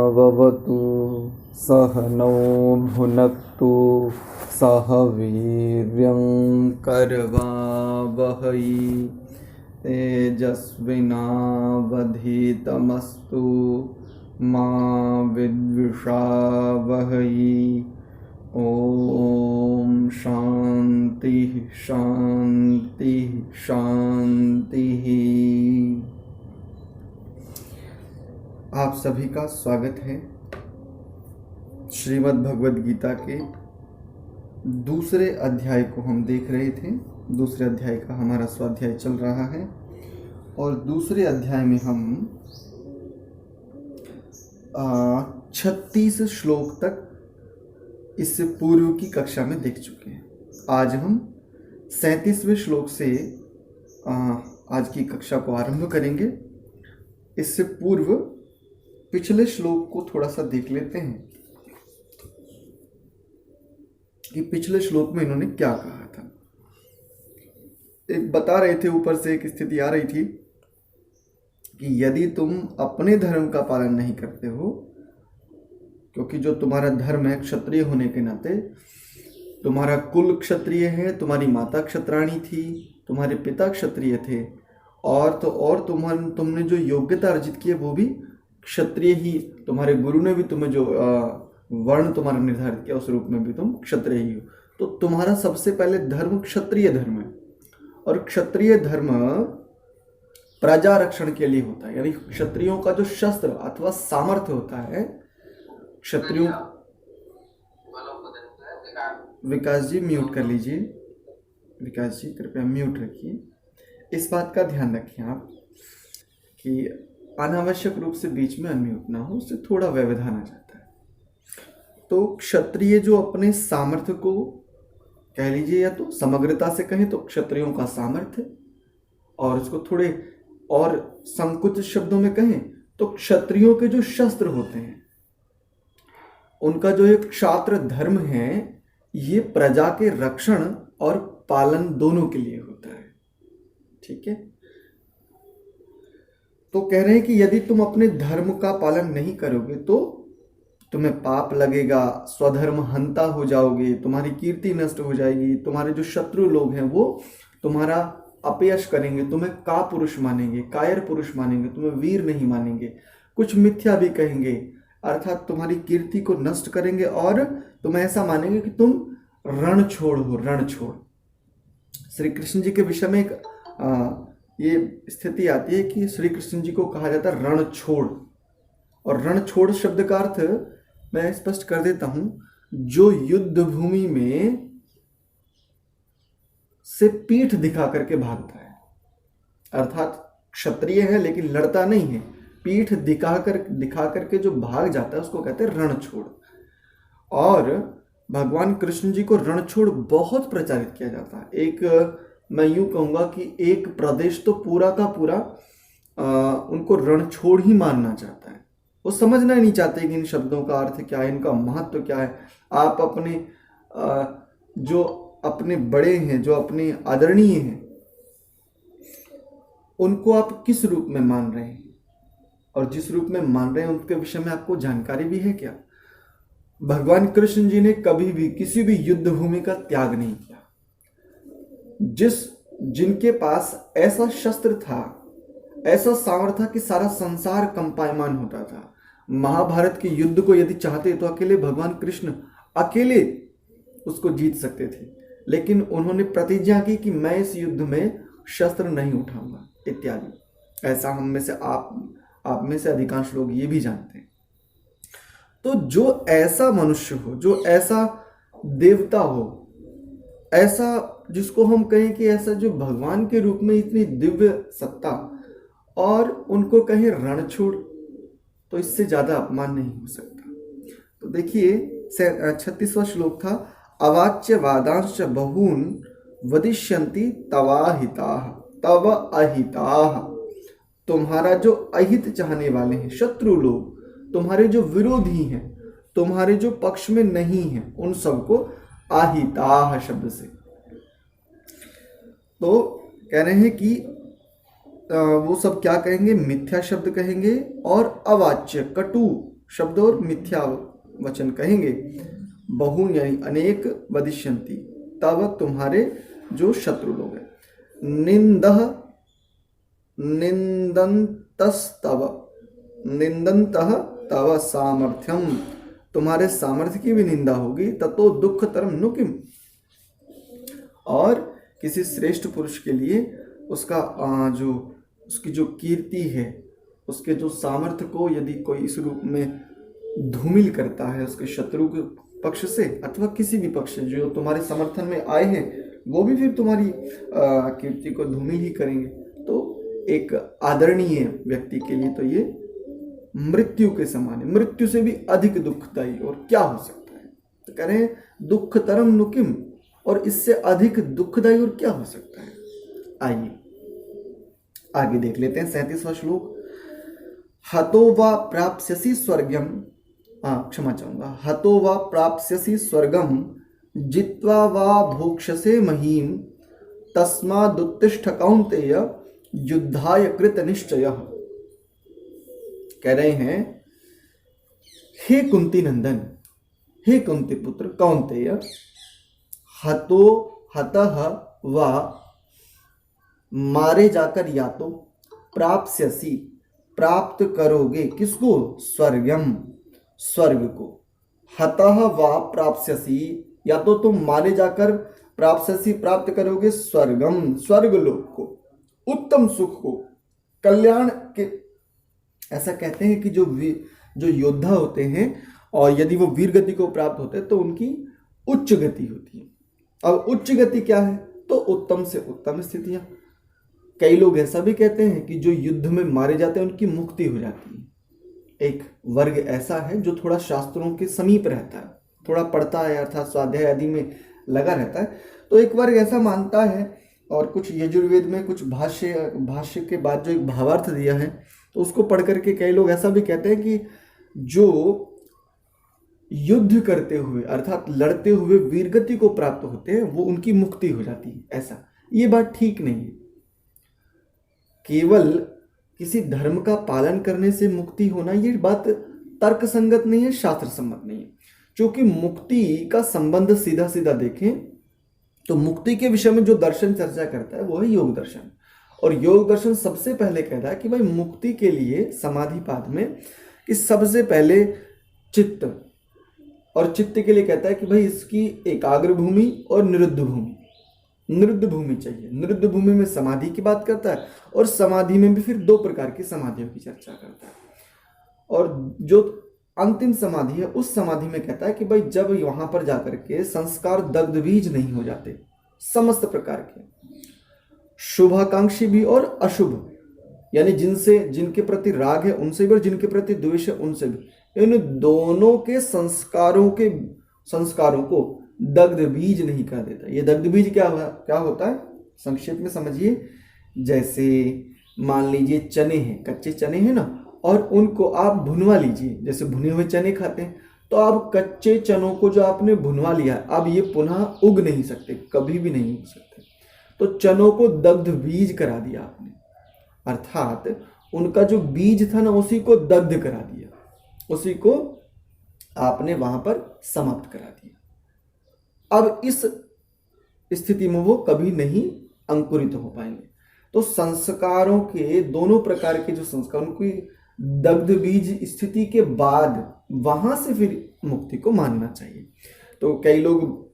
सहनाववतु सहनौ भुनक्तु सह वीर्यं करवावहै तेजस्विनावधीतमस्तु मा विद्विषावहै। ओम शांति शांति शांति। आप सभी का स्वागत है श्रीमद् भगवद गीता के दूसरे अध्याय को हम देख रहे थे। दूसरे अध्याय का हमारा स्वाध्याय चल रहा है और दूसरे अध्याय में हम 36 श्लोक तक इससे पूर्व की कक्षा में देख चुके हैं। आज हम 37वें श्लोक से आज की कक्षा को आरंभ करेंगे। इससे पूर्व पिछले श्लोक को थोड़ा सा देख लेते हैं कि पिछले श्लोक में इन्होंने क्या कहा था। एक बता रहे थे, ऊपर से एक स्थिति आ रही थी कि यदि तुम अपने धर्म का पालन नहीं करते हो, क्योंकि जो तुम्हारा धर्म है क्षत्रिय होने के नाते, तुम्हारा कुल क्षत्रिय है, तुम्हारी माता क्षत्राणी थी, तुम्हारे पिता क्षत्रिय थे, और तो और तुमने जो योग्यता अर्जित की है वो भी क्षत्रिय ही, तुम्हारे गुरु ने भी तुम्हें जो वर्ण तुम्हारा निर्धारित किया उस रूप में भी तुम क्षत्रिय ही हो, तो तुम्हारा सबसे पहले धर्म क्षत्रिय धर्म है। और क्षत्रिय धर्म प्रजा रक्षण के लिए होता है, यानी क्षत्रियों का जो शस्त्र अथवा सामर्थ्य होता है, क्षत्रियों। विकास जी म्यूट कर लीजिए, विकास जी कृपया म्यूट रखिए। इस बात का ध्यान रखिए आप कि अनावश्यक रूप से बीच में अनम्यूट ना हो, उससे थोड़ा व्यवधान आ जाता है। तो क्षत्रिय जो अपने सामर्थ्य को कह लीजिए, या तो समग्रता से कहें तो क्षत्रियों का सामर्थ्य, और उसको थोड़े और संकुचित शब्दों में कहें तो क्षत्रियों के जो शस्त्र होते हैं, उनका जो एक क्षात्र धर्म है, ये प्रजा के रक्षण और पालन दोनों के लिए होता है। ठीक है, तो कह रहे हैं कि यदि तुम अपने धर्म का पालन नहीं करोगे तो तुम्हें पाप लगेगा, स्वधर्म हंता हो जाओगे, तुम्हारी कीर्ति नष्ट हो जाएगी, तुम्हारे जो शत्रु लोग हैं वो तुम्हारा अपयश करेंगे, तुम्हें का पुरुष मानेंगे, कायर पुरुष मानेंगे, तुम्हें वीर नहीं मानेंगे, कुछ मिथ्या भी कहेंगे, अर्थात तुम्हारी कीर्ति को नष्ट करेंगे और तुम्हें ऐसा मानेंगे कि तुम रणछोड़ हो, रणछोड़। श्री कृष्ण जी के विषय में एक ये स्थिति आती है कि श्री कृष्ण जी को कहा जाता है रणछोड़। और रणछोड़ शब्द का अर्थ मैं स्पष्ट कर देता हूं, जो युद्ध भूमि में से पीठ दिखा करके भागता है, अर्थात क्षत्रिय है लेकिन लड़ता नहीं है, पीठ दिखा करके जो भाग जाता है उसको कहते हैं रणछोड़। और भगवान कृष्ण जी को रणछोड़ बहुत प्रचारित किया जाता है। एक मैं यूं कहूंगा कि एक प्रदेश तो पूरा का पूरा उनको रणछोड़ ही मानना चाहता है। वो समझना ही नहीं चाहते कि इन शब्दों का अर्थ क्या है, इनका महत्व क्या है। आप अपने जो अपने बड़े हैं, जो अपने आदरणीय हैं, उनको आप किस रूप में मान रहे हैं, और जिस रूप में मान रहे हैं उनके विषय में आपको जानकारी भी है क्या? भगवान कृष्ण जी ने कभी भी किसी भी युद्ध भूमि का त्याग नहीं किया। जिनके पास ऐसा शस्त्र था, ऐसा सामर्थ्य था कि सारा संसार कंपायमान होता था, महाभारत के युद्ध को यदि चाहते तो अकेले भगवान कृष्ण अकेले उसको जीत सकते थे, लेकिन उन्होंने प्रतिज्ञा की कि मैं इस युद्ध में शस्त्र नहीं उठाऊंगा इत्यादि। ऐसा हम में से आप में से अधिकांश लोग ये भी जानते हैं। तो जो ऐसा मनुष्य हो, जो ऐसा देवता हो, ऐसा जिसको हम कहें कि ऐसा जो भगवान के रूप में इतनी दिव्य सत्ता, और उनको कहें रणछोड़, तो इससे ज्यादा अपमान नहीं हो सकता। तो देखिए 36वां श्लोक था, अवाच्य वादांश बहून वदिष्यन्ति तवाहिताः तव अहिताः। तुम्हारा जो अहित चाहने वाले हैं, शत्रु लोग, तुम्हारे जो विरोधी हैं, तुम्हारे जो पक्ष में नहीं हैं, उन सबको अहिताः शब्द से तो कह रहे हैं कि वो सब क्या कहेंगे, मिथ्या शब्द कहेंगे और अवाच्य कटु शब्द और मिथ्या वचन कहेंगे। बहु यानी अनेक, वदिष्यन्ति तब तुम्हारे जो शत्रु लोग हैं। निंदः निंदन्तस्तव निंदन्तः तव सामर्थ्यम, तुम्हारे सामर्थ्य की भी निंदा होगी। ततो दुःखतरम नु किम, और किसी श्रेष्ठ पुरुष के लिए उसका जो उसकी जो कीर्ति है, उसके जो सामर्थ्य को यदि कोई इस रूप में धूमिल करता है उसके शत्रु के पक्ष से अथवा किसी भी पक्ष से जो तुम्हारे समर्थन में आए हैं, वो भी फिर तुम्हारी कीर्ति को धूमिल ही करेंगे, तो एक आदरणीय व्यक्ति के लिए तो ये मृत्यु के समान है, मृत्यु से भी अधिक दुखदायी और क्या हो सकता है। तो कह रहे हैं दुःखतरम नु किम, और इससे अधिक दुखदायी और क्या हो सकता है। आइए आगे देख लेते हैं 37वां श्लोक। हतो वा प्राप्स्यसि स्वर्गम, क्षमा चाहूंगा, हतो वा प्राप्स्यसि स्वर्गम जित्वा वा भोक्ष्यसे महीम तस्मादुत्तिष्ठ कौन्तेय युद्धाय कृत निश्चयः। कह रहे हैं हे कुंती नंदन, हे कुंती पुत्र कौन्तेय, हतो हतः वा मारे जाकर या तो प्राप्स्यसि प्राप्त करोगे, किसको, स्वर्गम स्वर्ग को। हतः वा प्राप्स्यसि, या तो तुम मारे जाकर प्राप्स्यसि प्राप्त करोगे स्वर्गम स्वर्ग लोक को, उत्तम सुख को, कल्याण के। ऐसा कहते हैं कि जो योद्धा होते हैं और यदि वो वीर गति को प्राप्त होते हैं तो उनकी उच्च गति होती है। अब उच्च गति क्या है, तो उत्तम से उत्तम स्थितियां। कई लोग ऐसा भी कहते हैं कि जो युद्ध में मारे जाते हैं उनकी मुक्ति हो जाती है। एक वर्ग ऐसा है जो थोड़ा शास्त्रों के समीप रहता है, थोड़ा पढ़ता है अर्थात स्वाध्याय आदि में लगा रहता है। तो एक वर्ग ऐसा मानता है, और कुछ यजुर्वेद में कुछ भाष्य के बाद जो एक भावार्थ दिया है तो उसको पढ़ करके कई लोग ऐसा भी कहते हैं कि जो युद्ध करते हुए अर्थात लड़ते हुए वीरगति को प्राप्त होते हैं वो उनकी मुक्ति हो जाती है। ऐसा, ये बात ठीक नहीं है। केवल किसी धर्म का पालन करने से मुक्ति होना, ये बात तर्क संगत नहीं है, शास्त्र सम्मत नहीं है। क्योंकि मुक्ति का संबंध सीधा सीधा देखें तो मुक्ति के विषय में जो दर्शन चर्चा करता है वो है योग दर्शन। और योग दर्शन सबसे पहले कहता है कि भाई मुक्ति के लिए समाधि पाद में कि सबसे पहले चित्त, और चित्त के लिए कहता है कि भाई इसकी एकाग्र भूमि और निरुद्ध भूमि, निरुद्ध भूमि चाहिए। निरुद्ध भूमि में समाधि की बात करता है, और समाधि में भी फिर दो प्रकार की समाधियों की चर्चा करता है। और जो अंतिम समाधि है उस समाधि में कहता है कि भाई जब वहां पर जाकर के संस्कार दग्ध बीज नहीं हो जाते, समस्त प्रकार के शुभाकांक्षी भी और अशुभ, यानी जिनके प्रति राग है उनसे भी और जिनके प्रति द्वेष है उनसे भी, इन दोनों के संस्कारों को दग्ध बीज नहीं कर देता। ये दग्ध बीज क्या होता है, संक्षेप में समझिए। जैसे मान लीजिए चने हैं, कच्चे चने हैं ना, और उनको आप भुनवा लीजिए, जैसे भुने हुए चने खाते हैं, तो आप कच्चे चनों को जो आपने भुनवा लिया अब ये पुनः उग नहीं सकते, कभी भी नहीं उग सकते। तो चनों को दग्ध बीज करा दिया आपने, अर्थात उनका जो बीज था ना उसी को दग्ध करा दिया, उसी को आपने वहां पर समाप्त करा दिया। अब इस स्थिति में वो कभी नहीं अंकुरित हो पाएंगे। तो संस्कारों के दोनों प्रकार के जो संस्कार, उनकी दग्ध बीज स्थिति के बाद वहां से फिर मुक्ति को मानना चाहिए। तो कई लोग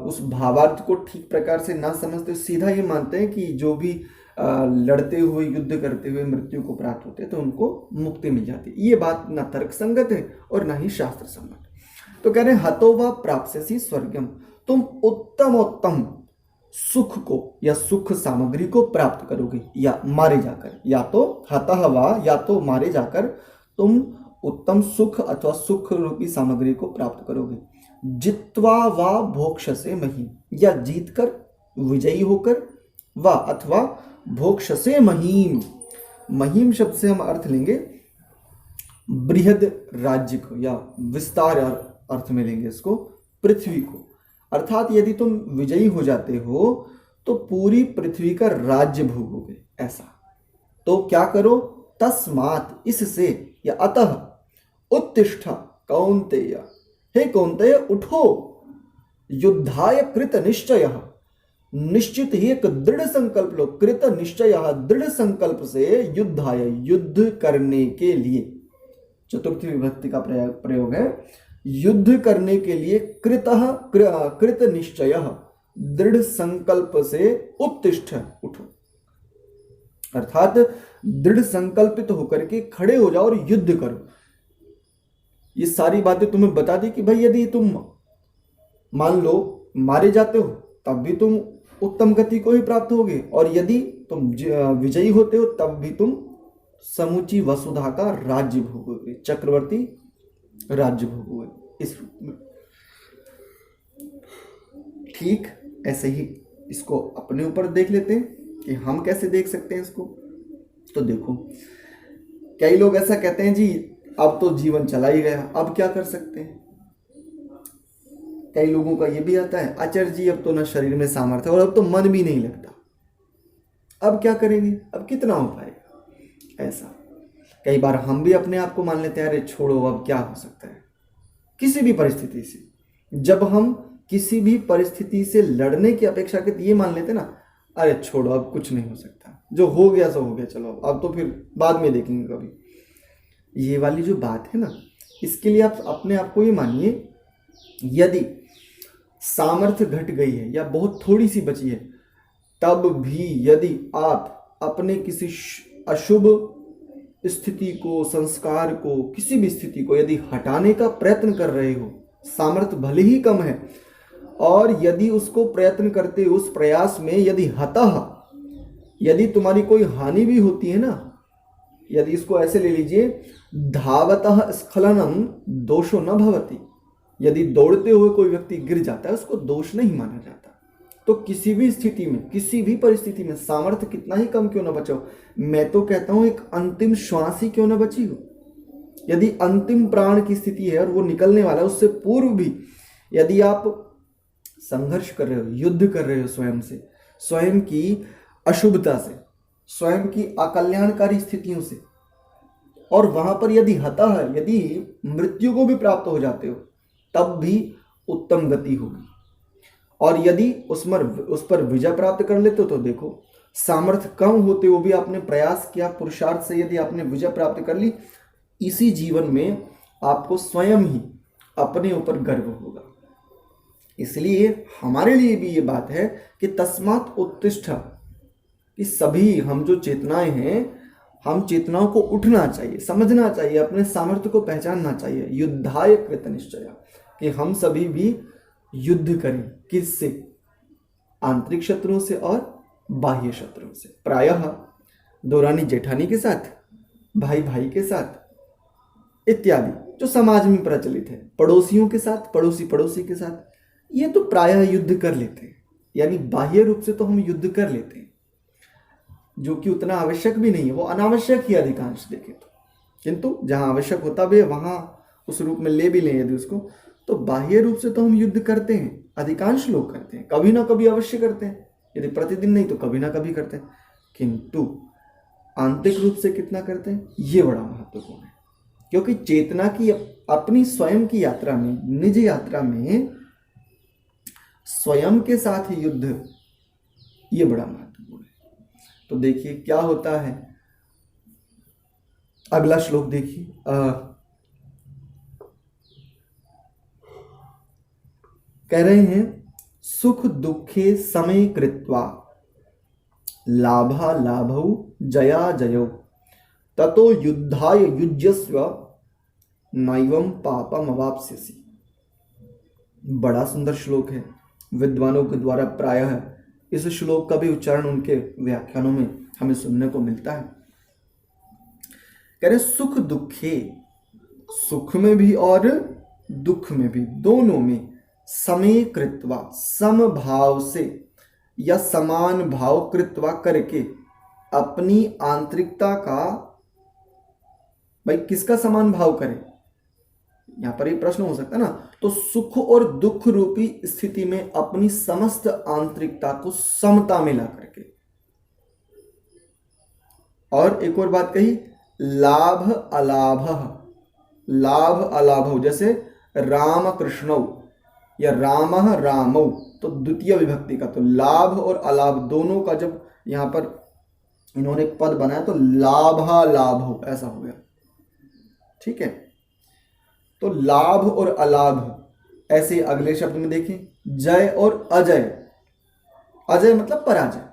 उस भावार्थ को ठीक प्रकार से ना समझते, सीधा ये मानते हैं कि जो भी लड़ते हुए युद्ध करते हुए मृत्यु को प्राप्त होते हैं तो उनको मुक्ति मिल जाती है। ये बात ना तर्क संगत है और ना ही शास्त्र सम्मत। तो कह रहे हैं हतो वा प्राप्स्यसि स्वर्गम, तुम उत्तम सुख को या सुख सामग्री को प्राप्त करोगे, या मारे जाकर, या तो हतः वा, या तो मारे जाकर तुम उत्तम सुख अथवा सुख रूपी सामग्री को प्राप्त करोगे। जित्वा वा भोक्ष्यसे महीम, या जीत कर विजयी होकर, वा अथवा भोक्ष्यसे महीम। महीम शब्द से हम अर्थ लेंगे बृहद राज्य को, या विस्तार अर्थ में लेंगे इसको, पृथ्वी को। अर्थात यदि तुम विजयी हो जाते हो तो पूरी पृथ्वी का राज्य भोगोगे, ऐसा। तो क्या करो, तस्मात्, इससे या अतः, उत्तिष्ठ कौन्तेय, हे कौन्तेय उठो, युद्धाय कृत निश्चय, निश्चित ही एक दृढ़ संकल्प लो, कृत निश्चय दृढ़ संकल्प से, युद्धाय युद्ध करने के लिए, चतुर्थी विभक्ति का प्रयोग है, युद्ध करने के लिए, कृत निश्चय दृढ़ संकल्प से, उत्तिष्ठ उठो, अर्थात दृढ़ संकल्पित होकर के खड़े हो जाओ और युद्ध करो। ये सारी बातें तुम्हें बता दी कि भाई यदि तुम मान लो मारे जाते हो तब भी तुम उत्तम गति को ही प्राप्त होगे, और यदि तुम विजयी होते हो तब भी तुम समूची वसुधा का राज्य भोगोगे, चक्रवर्ती राज्य भोगोगे इस रूप में। ठीक ऐसे ही इसको अपने ऊपर देख लेते हैं कि हम कैसे देख सकते हैं इसको। तो देखो, कई लोग ऐसा कहते हैं जी अब तो जीवन चला ही गया, अब क्या कर सकते हैं। कई लोगों का ये भी आता है, आचार्य जी अब तो ना शरीर में सामर्थ्य और अब तो मन भी नहीं लगता, अब क्या करेंगे, अब कितना हो पाएगा। ऐसा कई बार हम भी अपने आप को मान लेते हैं, अरे छोड़ो अब क्या हो सकता है। किसी भी परिस्थिति से, जब हम किसी भी परिस्थिति से लड़ने की अपेक्षा के ये मान लेते ना, अरे छोड़ो अब कुछ नहीं हो सकता, जो हो गया सो हो गया, चलो अब तो फिर बाद में देखेंगे कभी। ये वाली जो बात है ना, इसके लिए आप अपने आप को ये मानिए, यदि सामर्थ्य घट गई है या बहुत थोड़ी सी बची है, तब भी यदि आप अपने किसी अशुभ स्थिति को, संस्कार को, किसी भी स्थिति को यदि हटाने का प्रयत्न कर रहे हो, सामर्थ्य भले ही कम है, और यदि उसको प्रयत्न करते, उस प्रयास में यदि यदि तुम्हारी कोई हानि भी होती है ना, यदि इसको ऐसे ले लीजिए, धावतः स्खलनम दोषो न भवति, यदि दौड़ते हुए कोई व्यक्ति गिर जाता है उसको दोष नहीं माना जाता। तो किसी भी स्थिति में, किसी भी परिस्थिति में, सामर्थ्य कितना ही कम क्यों ना बचो, मैं तो कहता हूं एक अंतिम श्वास ही क्यों ना बची हो, यदि अंतिम प्राण की स्थिति है और वो निकलने वाला है, उससे पूर्व भी यदि आप संघर्ष कर रहे हो, युद्ध कर रहे हो स्वयं से, स्वयं की अशुभता से, स्वयं की अकल्याणकारी स्थितियों से, और वहां पर यदि यदि मृत्यु को भी प्राप्त हो जाते हो, तब भी उत्तम गति होगी। और यदि उस पर विजय प्राप्त कर लेते हो, तो देखो सामर्थ्य कम होते हुए भी आपने प्रयास किया, पुरुषार्थ से यदि आपने विजय प्राप्त कर ली, इसी जीवन में आपको स्वयं ही अपने ऊपर गर्व होगा। इसलिए हमारे लिए भी ये बात है कि तस्मात् उत्तिष्ठ, कि सभी हम जो चेतनाएं हैं, हम चेतनाओं को उठना चाहिए, समझना चाहिए, अपने सामर्थ्य को पहचानना चाहिए। युद्धाय कृत निश्चय, कि हम सभी भी युद्ध करें, किससे, आंतरिक शत्रुओं से और बाह्य शत्रुओं से। प्रायः दौरानी जेठानी के साथ, भाई भाई के साथ इत्यादि जो समाज में प्रचलित है, पड़ोसियों के साथ, पड़ोसी पड़ोसी के साथ, ये तो प्रायः युद्ध कर लेते हैं, यानी बाह्य रूप से तो हम युद्ध कर लेते हैं, जो कि उतना आवश्यक भी नहीं है, वो अनावश्यक ही अधिकांश देखें तो। किंतु जहां आवश्यक होता भी है वहां उस रूप में ले भी लें यदि उसको, तो बाह्य रूप से तो हम युद्ध करते हैं, अधिकांश लोग करते हैं, कभी ना कभी अवश्य करते हैं, यदि प्रतिदिन नहीं तो कभी ना कभी करते हैं। किंतु आंतरिक रूप से कितना करते हैं, ये बड़ा महत्वपूर्ण है, क्योंकि चेतना की अपनी स्वयं की यात्रा में, निज यात्रा में स्वयं के साथ ही युद्ध, ये बड़ा महत्वपूर्ण है। तो देखिए क्या होता है, अगला श्लोक देखिए, कह रहे हैं, सुख दुखे समय कृत्वा लाभा लाभौ जया जयौ ततो युद्धाय युज्यस्व नैवं पापम अवाप्स्यसि। बड़ा सुंदर श्लोक है, विद्वानों के द्वारा प्रायः इस श्लोक का भी उच्चारण उनके व्याख्यानों में हमें सुनने को मिलता है। कह रहे सुख दुखे, सुख में भी और दुख में भी, दोनों में समय कृत्वा, समभाव से या समान भाव कृत्वा करके, अपनी आंतरिकता का, भाई किसका समान भाव करें, यहां पर एक प्रश्न हो सकता है ना, तो सुख और दुख रूपी स्थिति में अपनी समस्त आंतरिकता को समता में ला करके। और एक और बात कही, लाभ अलाभ, लाभ अलाभौ, जैसे राम कृष्णौ या रामः रामौ, तो द्वितीय विभक्ति का, तो लाभ और अलाभ दोनों का जब यहाँ पर इन्होंने एक पद बनाया तो लाभा लाभौ ऐसा हो गया। ठीक है, तो लाभ और अलाभ। ऐसे अगले शब्द में देखें, जय और अजय। अजय मतलब पराजय।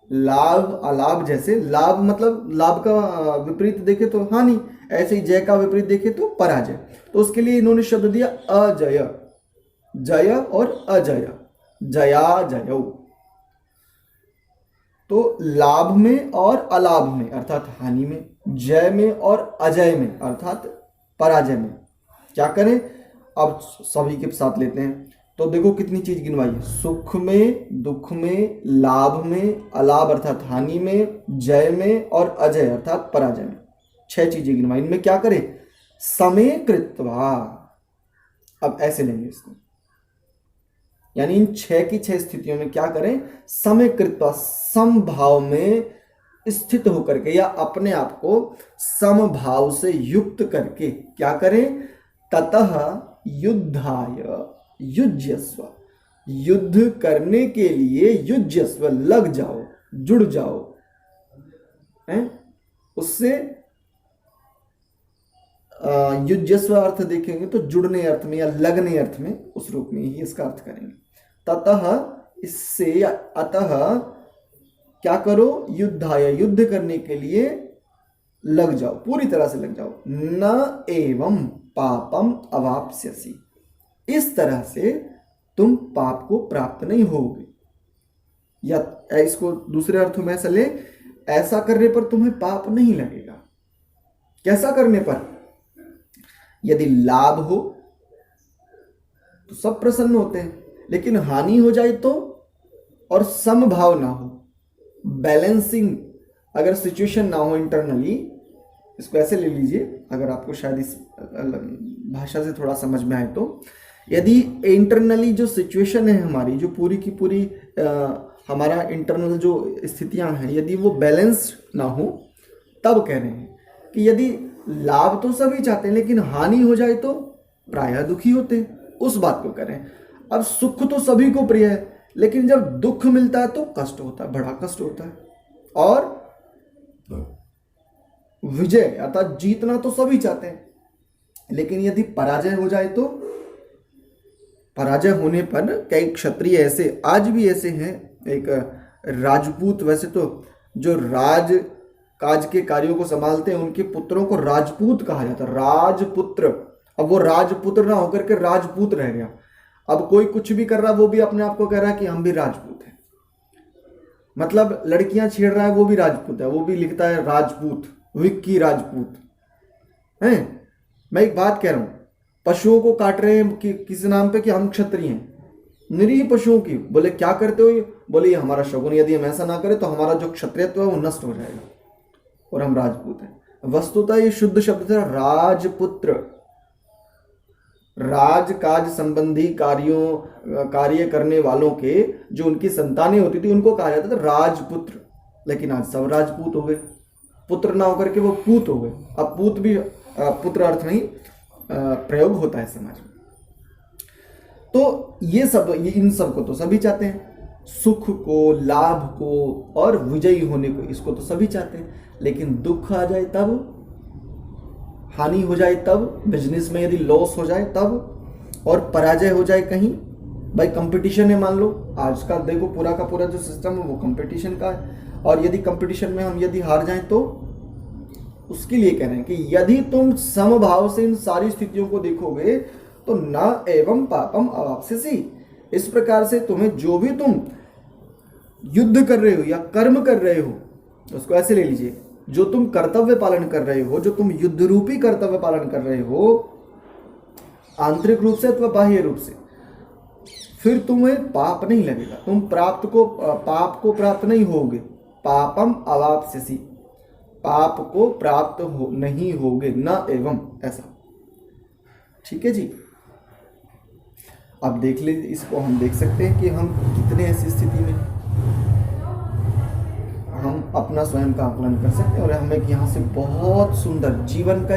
लाभ अलाभ, जैसे लाभ मतलब लाभ का विपरीत देखे तो हानि, ऐसे ही जय का विपरीत देखे तो पराजय। तो उसके लिए इन्होंने शब्द दिया अजय, जय और अजय, जया जयौ। तो लाभ में और अलाभ में अर्थात हानि में, जय में और अजय में अर्थात पराजय में क्या करें। अब सभी के साथ लेते हैं, तो देखो कितनी चीज गिनवाई है, सुख में, दुख में, लाभ में, अलाभ अर्थात हानि में, जय में और अजय अर्थात पराजय में। 6 चीजें गिनवाई। इनमें क्या करें, समे कृत्वा। अब ऐसे लेंगे इसको, यानी इन 6 की 6 स्थितियों में क्या करें, समे कृत्वा, समभाव में स्थित होकर के या अपने आप को समभाव से युक्त करके क्या करें, ततः युद्धाय युज्यस्व, युद्ध करने के लिए युज्यस्व, लग जाओ, जुड़ जाओ। उससे युज्यस्व अर्थ देखेंगे तो जुड़ने अर्थ में या लगने अर्थ में, उस रूप में ही इसका अर्थ करेंगे। ततः इससे या अतः क्या करो, युद्धाय, युद्ध करने के लिए लग जाओ, पूरी तरह से लग जाओ। न एवं पापम अवाप्स्यसि, इस तरह से तुम पाप को प्राप्त नहीं होगे। या इसको दूसरे अर्थों में ऐसा ले, ऐसा करने पर तुम्हें पाप नहीं लगेगा। कैसा करने पर, यदि लाभ हो तो सब प्रसन्न होते हैं, लेकिन हानि हो जाए तो, और समभाव ना हो, बैलेंसिंग अगर सिचुएशन ना हो इंटरनली, इसको ऐसे ले लीजिए अगर आपको शायद इस भाषा से थोड़ा समझ में आए तो, यदि इंटरनली जो सिचुएशन है हमारी, जो पूरी की पूरी हमारा इंटरनल जो स्थितियां हैं, यदि वो बैलेंस्ड ना हो, तब कह रहे हैं कि यदि लाभ तो सभी चाहते हैं लेकिन हानि हो जाए तो प्रायः दुखी होते हैं, उस बात को करें। अब सुख तो सभी को प्रिय है, लेकिन जब दुख मिलता है तो कष्ट होता है, बड़ा कष्ट होता है। और विजय अर्थात जीतना तो सभी चाहते हैं, लेकिन यदि पराजय हो जाए तो, पराजय होने पर कई क्षत्रिय ऐसे आज भी ऐसे हैं, एक राजपूत, वैसे तो जो राज काज के कार्यों को संभालते हैं उनके पुत्रों को राजपूत कहा जाता है, राजपुत्र। अब वो राजपुत्र ना होकर के राजपूत रह गया। अब कोई कुछ भी कर रहा है वो भी अपने आप को कह रहा है कि हम भी राजपूत हैं, मतलब लड़कियां छेड़ रहा है वो भी राजपूत है, वो भी लिखता है राजपूत, विक्की राजपूत हैं। मैं एक बात कह रहा हूं, पशुओं को काट रहे हैं कि किस नाम पे, कि हम क्षत्रिय हैं, निरीह पशुओं की। बोले क्या करते हो, बोले ये हमारा शगुन, यदि हम ऐसा ना करें तो हमारा जो क्षत्रियत्व है वो नष्ट हो जाएगा और हम राजपूत हैं। वस्तुतः ये शुद्ध शब्द था राजपुत्र। राजकाज संबंधी कार्य करने वालों के जो उनकी संतानें होती थी उनको कहा जाता था राजपुत्र, लेकिन आज सब राजपूत हो गए, पुत्र ना होकर के वो पूत हो गए। अब पूत भी पुत्र अर्थ नहीं प्रयोग होता है समाज में। तो ये सब, ये इन सब को तो सभी चाहते हैं, सुख को, लाभ को और विजयी होने को, इसको तो सभी चाहते हैं। लेकिन दुख आ जाए तब, हानि हो जाए तब, बिजनेस में यदि लॉस हो जाए तब, और पराजय हो जाए कहीं, भाई कंपटीशन है, मान लो आज का देखो पूरा का पूरा जो सिस्टम है वो कंपटीशन का है, और यदि कंपटीशन में हम यदि हार जाएं तो, उसके लिए कह रहे हैं कि यदि तुम समभाव से इन सारी स्थितियों को देखोगे तो न एवं पापम अवाप्स्यसि, इस प्रकार से तुम्हें जो भी तुम युद्ध कर रहे हो या कर्म कर रहे हो, उसको ऐसे ले लीजिए, जो तुम कर्तव्य पालन कर रहे हो, जो तुम युद्ध रूपी कर्तव्य पालन कर रहे हो आंतरिक रूप से अथवा बाह्य रूप से, फिर तुम्हें पाप नहीं लगेगा, तुम पाप को प्राप्त नहीं होगे। पापम अवाप्स्यसि, पाप को प्राप्त नहीं होगे, न एवं, ऐसा। ठीक है जी। अब देख ले, इसको हम देख सकते हैं कि हम कितने ऐसी स्थिति में हम अपना स्वयं का आकलन कर सकते हैं, और हमें यहाँ से बहुत सुंदर जीवन का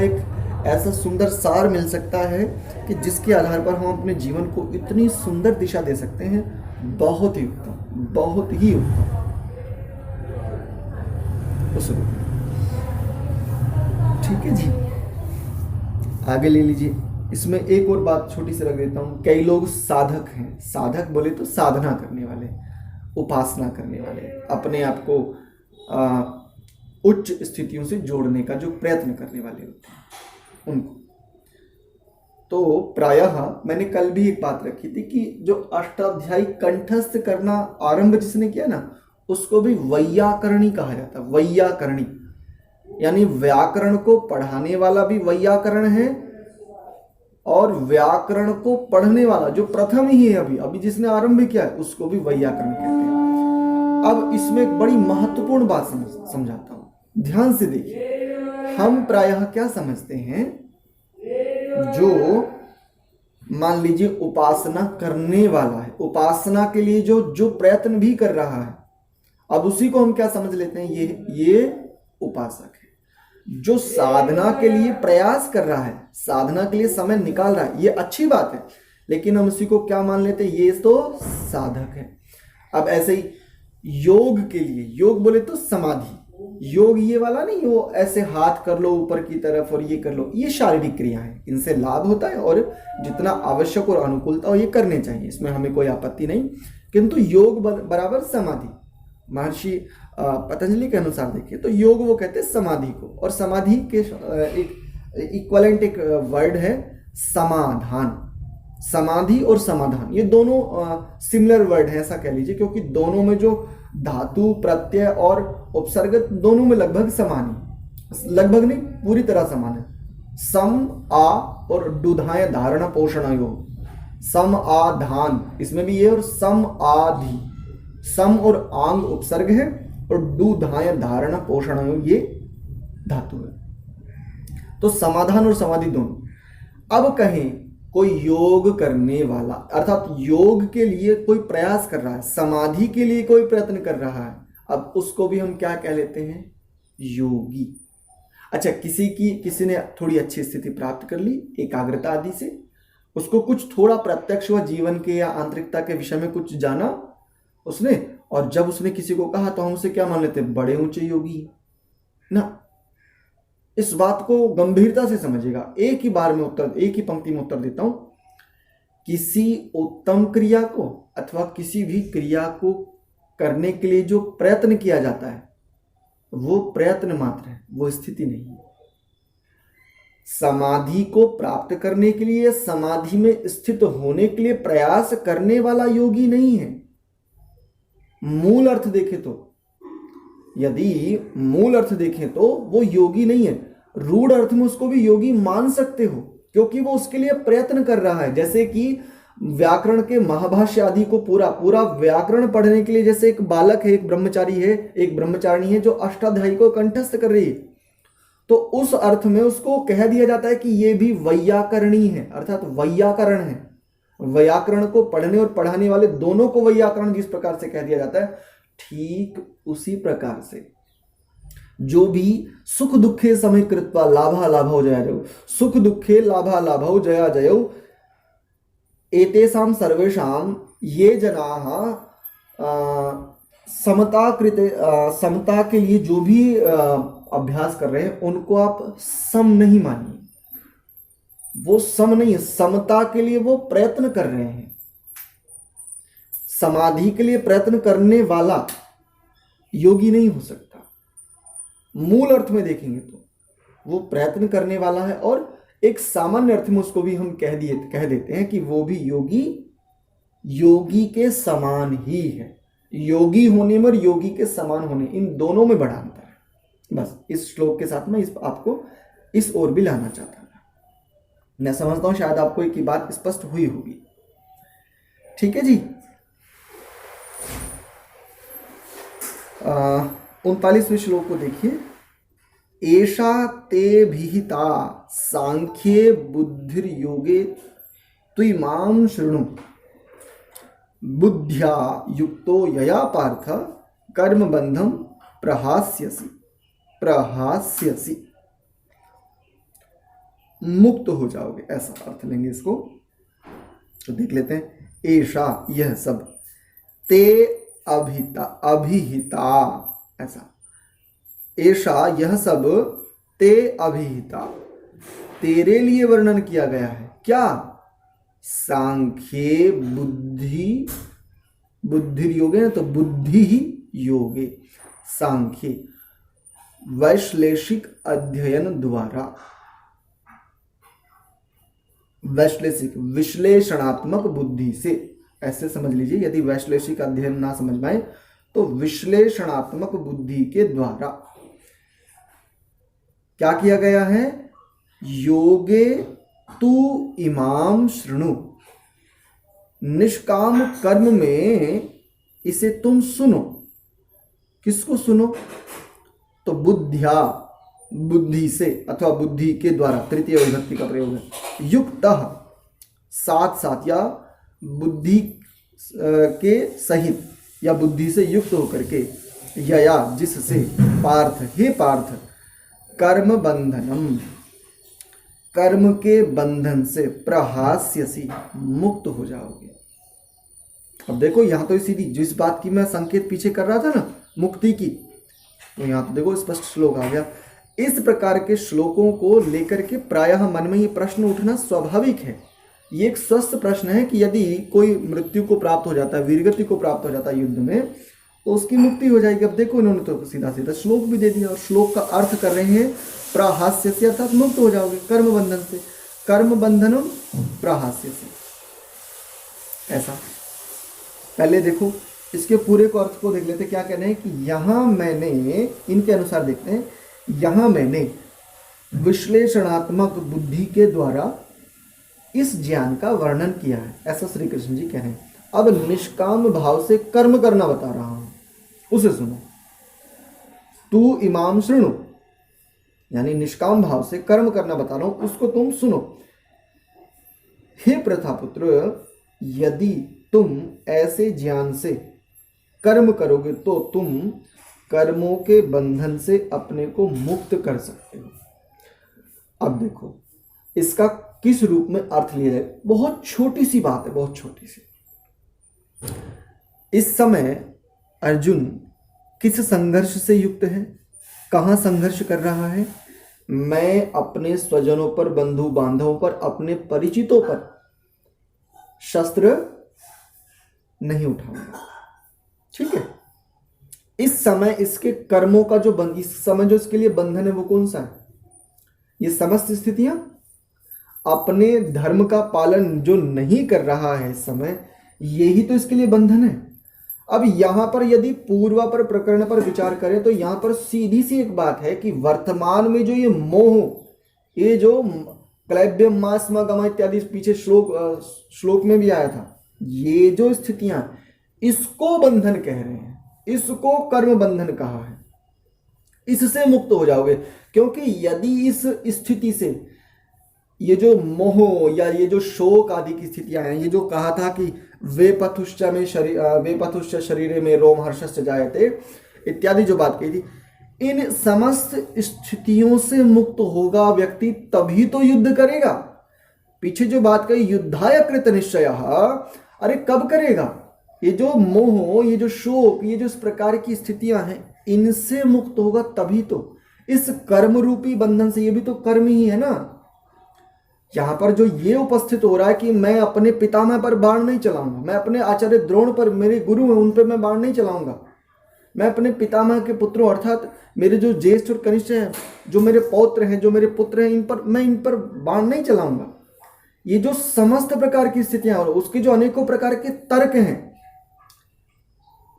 ऐसा सुंदर सार मिल सकता है कि जिसके आधार पर हम अपने जीवन को इतनी सुंदर दिशा दे सकते हैं। बहुत ही उत्तम, बहुत ही उत्तम। उस रूप में ठीक है जी, आगे ले लीजिए। इसमें एक और बात छोटी सी रख देता हूँ। कई लोग साधक हैं, साधक बोले तो साधना करने वाले, उपासना करने वाले, अपने आप को उच्च स्थितियों से जोड़ने का जो प्रयत्न करने वाले होते हैं उनको। तो प्रायः मैंने कल भी एक बात रखी थी कि जो अष्टाध्यायी कंठस्थ करना आरंभ जिसने किया ना, उसको भी वैयाकरणी कहा जाता है। वैयाकरणी यानी व्याकरण को पढ़ाने वाला भी वैयाकरण है, और व्याकरण को पढ़ने वाला जो प्रथम ही है, अभी जिसने आरंभ किया है, उसको भी वैयाकरण कहते हैं। अब इसमें एक बड़ी महत्वपूर्ण बात समझाता हूं, ध्यान से देखिए। हम प्रायः क्या समझते हैं, जो मान लीजिए उपासना करने वाला है, उपासना के लिए जो प्रयत्न भी कर रहा है, अब उसी को हम क्या समझ लेते हैं, ये उपासक है। जो साधना के लिए प्रयास कर रहा है, साधना के लिए समय निकाल रहा है, ये अच्छी बात है, लेकिन हम उसी को क्या मान लेते हैं, ये तो साधक है। अब ऐसे ही योग के लिए, योग बोले तो समाधि, योग ये वाला नहीं, वो ऐसे हाथ कर लो ऊपर की तरफ और ये कर लो, ये शारीरिक क्रिया है, इनसे लाभ होता है और जितना आवश्यक और अनुकूलता हो ये करने चाहिए, इसमें हमें कोई आपत्ति नहीं। किंतु योग बराबर समाधि, महर्षि पतंजलि के अनुसार देखिए तो योग वो कहते हैं समाधि को, और समाधि के एक इक्वलेंट एक वर्ड है समाधान। समाधि और समाधान ये दोनों सिमिलर वर्ड है, ऐसा कह लीजिए, क्योंकि दोनों में जो धातु प्रत्यय और उपसर्ग दोनों में लगभग समान है, लगभग नहीं पूरी तरह समान है। सम आ और दुधाय धारण पोषण योग, सम आ धान, इसमें भी ये, और सम आधि, सम और आंग उपसर्ग है और दुधाय धारण पोषण योग ये धातु है। तो समाधान और समाधि दोनों। अब कहें कोई योग करने वाला, अर्थात योग के लिए कोई प्रयास कर रहा है, समाधि के लिए कोई प्रयत्न कर रहा है, अब उसको भी हम क्या कह लेते हैं, योगी। अच्छा, किसी ने थोड़ी अच्छी स्थिति प्राप्त कर ली एकाग्रता आदि से, उसको कुछ थोड़ा प्रत्यक्ष व जीवन के या आंतरिकता के विषय में कुछ जाना उसने, और जब उसने किसी को कहा तो हम उसे क्या मान लेते हैं, बड़े ऊंचे योगी ना। इस बात को गंभीरता से समझिएगा। एक ही बार में उत्तर, एक ही पंक्ति में उत्तर देता हूं। किसी उत्तम क्रिया को अथवा किसी भी क्रिया को करने के लिए जो प्रयत्न किया जाता है वो प्रयत्न मात्र है, वो स्थिति नहीं है। समाधि को प्राप्त करने के लिए, समाधि में स्थित होने के लिए प्रयास करने वाला योगी नहीं है। मूल अर्थ देखें तो, यदि मूल अर्थ देखें तो वो योगी नहीं है। रूढ़ अर्थ में उसको भी योगी मान सकते हो, क्योंकि वो उसके लिए प्रयत्न कर रहा है। जैसे कि व्याकरण के महाभाष्य आदि को पूरा व्याकरण पढ़ने के लिए, जैसे एक बालक है, एक ब्रह्मचारी है, एक ब्रह्मचारिणी है जो अष्टाध्यायी को कंठस्थ कर रही है, तो उस अर्थ में उसको कह दिया जाता है कि ये भी वैयाकरणी है, अर्थात वैयाकरण है। व्याकरण को पढ़ने और पढ़ाने वाले दोनों को वैयाकरण जिस प्रकार से कह दिया जाता है, ठीक उसी प्रकार से जो भी सुख दुखे समय कृत्वा लाभा लाभौ जया जयौ, सुख दुखे लाभा लाभौ जया जयौ, एतेषां सर्वेषां ये जनाः समता के लिए जो भी अभ्यास कर रहे हैं उनको आप सम नहीं मानिए। वो सम नहीं है, समता के लिए वो प्रयत्न कर रहे हैं। समाधि के लिए प्रयत्न करने वाला योगी नहीं हो सकता। मूल अर्थ में देखेंगे तो वो प्रयत्न करने वाला है, और एक सामान्य अर्थ में उसको भी हम कह देते हैं कि वो भी योगी के समान ही है। योगी होने में और योगी के समान होने, इन दोनों में बड़ा अंतर है। बस इस श्लोक के साथ में आपको इस ओर भी लाना चाहता था। मैं समझता हूं शायद आपको एक बात स्पष्ट हुई होगी। ठीक है जी। 39वें श्लोक को देखिए। एषा ते विहिता सांख्ये बुद्धिर्योगे त्विमां शृणु, बुद्ध्या युक्तो यया पार्थ कर्मबंधं प्रहास्यसि। मुक्त हो जाओगे, ऐसा अर्थ लेंगे इसको। तो देख लेते हैं, ऐसा यह सब, ते अभिहिता, अभिहिता, ऐसा, ऐसा यह सब, ते अभिहिता, तेरे लिए वर्णन किया गया है। क्या? सांख्ये बुद्धि, बुद्धि योगे ना, तो बुद्धि ही योगे, सांख्ये वैश्लेषिक अध्ययन द्वारा, वैश्लेषिक विश्लेषणात्मक बुद्धि से, ऐसे समझ लीजिए। यदि वैश्लेषिक अध्ययन ना समझ में आए तो विश्लेषणात्मक बुद्धि के द्वारा क्या किया गया है? योगे तू इमाम शृणु, निष्काम कर्म में इसे तुम सुनो। किसको सुनो? तो बुद्धिया, बुद्धि से अथवा बुद्धि के द्वारा, तृतीय विभक्ति का प्रयोग है। युक्तः, साथ साथ, या बुद्धि के सहित, या बुद्धि से युक्त होकर के, या जिससे, पार्थ, हे पार्थ, कर्म बंधनम, कर्म के बंधन से, प्रहास्यसि, मुक्त हो जाओगे। अब देखो यहां तो सीधी जिस बात की मैं संकेत पीछे कर रहा था ना, मुक्ति की, तो यहां तो देखो स्पष्ट श्लोक आ गया। इस प्रकार के श्लोकों को लेकर के प्रायः मन में ये प्रश्न उठना स्वाभाविक है। ये एक स्वस्थ प्रश्न है कि यदि कोई मृत्यु को प्राप्त हो जाता है, वीरगति को प्राप्त हो जाता है युद्ध में, तो उसकी मुक्ति हो जाएगी। अब देखो इन्होंने तो सीधा सीधा श्लोक भी दे दिया, और श्लोक का अर्थ कर रहे हैं प्रहास्य से, अर्थात मुक्त हो जाओगे कर्म बंधन से, कर्म बंधनम प्रहास्य से, ऐसा। पहले देखो इसके पूरे को अर्थ को देख लेते, क्या कहने हैं कि यहां मैंने, इनके अनुसार देखते हैं, यहां मैंने विश्लेषणात्मक बुद्धि के द्वारा इस ज्ञान का वर्णन किया है, ऐसा श्री कृष्ण जी कह रहे हैं। अब निष्काम भाव से कर्म करना बता रहा हूं, उसे सुनो। तू इमाम शृणु, यानी निष्काम भाव से कर्म करना बता रहा हूं, उसको तुम सुनो। हे प्रथापुत्र, यदि तुम ऐसे ज्ञान से कर्म करोगे तो तुम कर्मों के बंधन से अपने को मुक्त कर सकते हो। अब देखो इसका किस रूप में अर्थ लिया जाए। बहुत छोटी सी बात है, बहुत छोटी सी। इस समय अर्जुन किस संघर्ष से युक्त है? कहां संघर्ष कर रहा है? मैं अपने स्वजनों पर, बंधु बांधवों पर, अपने परिचितों पर शस्त्र नहीं उठाऊंगा। ठीक है, इस समय इसके कर्मों का जो इस समय जो इसके लिए बंधन है वो कौन सा है? ये समस्त स्थितियां, अपने धर्म का पालन जो नहीं कर रहा है इस समय, यही तो इसके लिए बंधन है। अब यहां पर यदि पूर्वापर प्रकरण पर विचार करें तो यहां पर सीधी सी एक बात है कि वर्तमान में जो ये मोह, ये जो क्लैब्यम मास्म गम इत्यादि पीछे श्लोक में भी आया था, ये जो स्थितियां, इसको बंधन कह रहे हैं, इसको कर्म बंधन कहा है। इससे मुक्त हो जाओगे, क्योंकि यदि इस स्थिति से ये जो मोह या ये जो शोक आदि की स्थितियां हैं, ये जो कहा था कि वे पथुश्च शरीर में रोमहर्षश्च जायते इत्यादि जो बात कही थी, इन समस्त स्थितियों से मुक्त होगा व्यक्ति तभी तो युद्ध करेगा। पीछे जो बात कही युद्धाय कृत निश्चयः, अरे कब करेगा? ये जो मोह, ये जो शोक, ये जो इस प्रकार की स्थितियां हैं, इनसे मुक्त होगा तभी तो। इस कर्म रूपी बंधन से, ये भी तो कर्म ही है ना। यहां पर जो ये उपस्थित हो रहा है कि मैं अपने पितामह पर बाण नहीं चलाऊंगा, मैं अपने आचार्य द्रोण पर, मेरे गुरु हैं उन पर मैं बाण नहीं चलाऊंगा, मैं अपने पितामह के पुत्रों अर्थात मेरे जो ज्येष्ठ और कनिष्ठ हैं, जो मेरे पौत्र हैं, जो मेरे पुत्र हैं, मैं इन पर बाण नहीं चलाऊंगा। ये जो समस्त प्रकार की स्थितियां और उसके जो अनेकों प्रकार के तर्क हैं,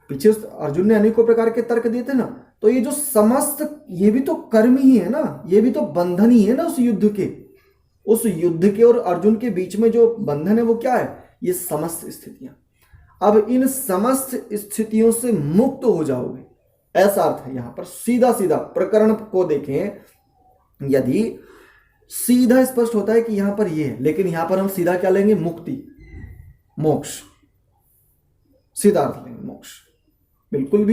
पीछे अर्जुन ने अनेकों प्रकार के तर्क दिए थे ना, तो ये जो समस्त, ये भी तो कर्म ही है ना, ये भी तो बंधन ही है ना उस युद्ध के। उस युद्ध के और अर्जुन के बीच में जो बंधन है वो क्या है? ये समस्त स्थितियां। अब इन समस्त स्थितियों से मुक्त हो जाओगे, ऐसा अर्थ है यहां पर। सीधा सीधा प्रकरण को देखें यदि, सीधा स्पष्ट होता है कि यहां पर ये है, लेकिन यहां पर हम सीधा क्या लेंगे? मुक्ति, मोक्ष, सीधा अर्थ लेंगे मोक्ष। बिल्कुल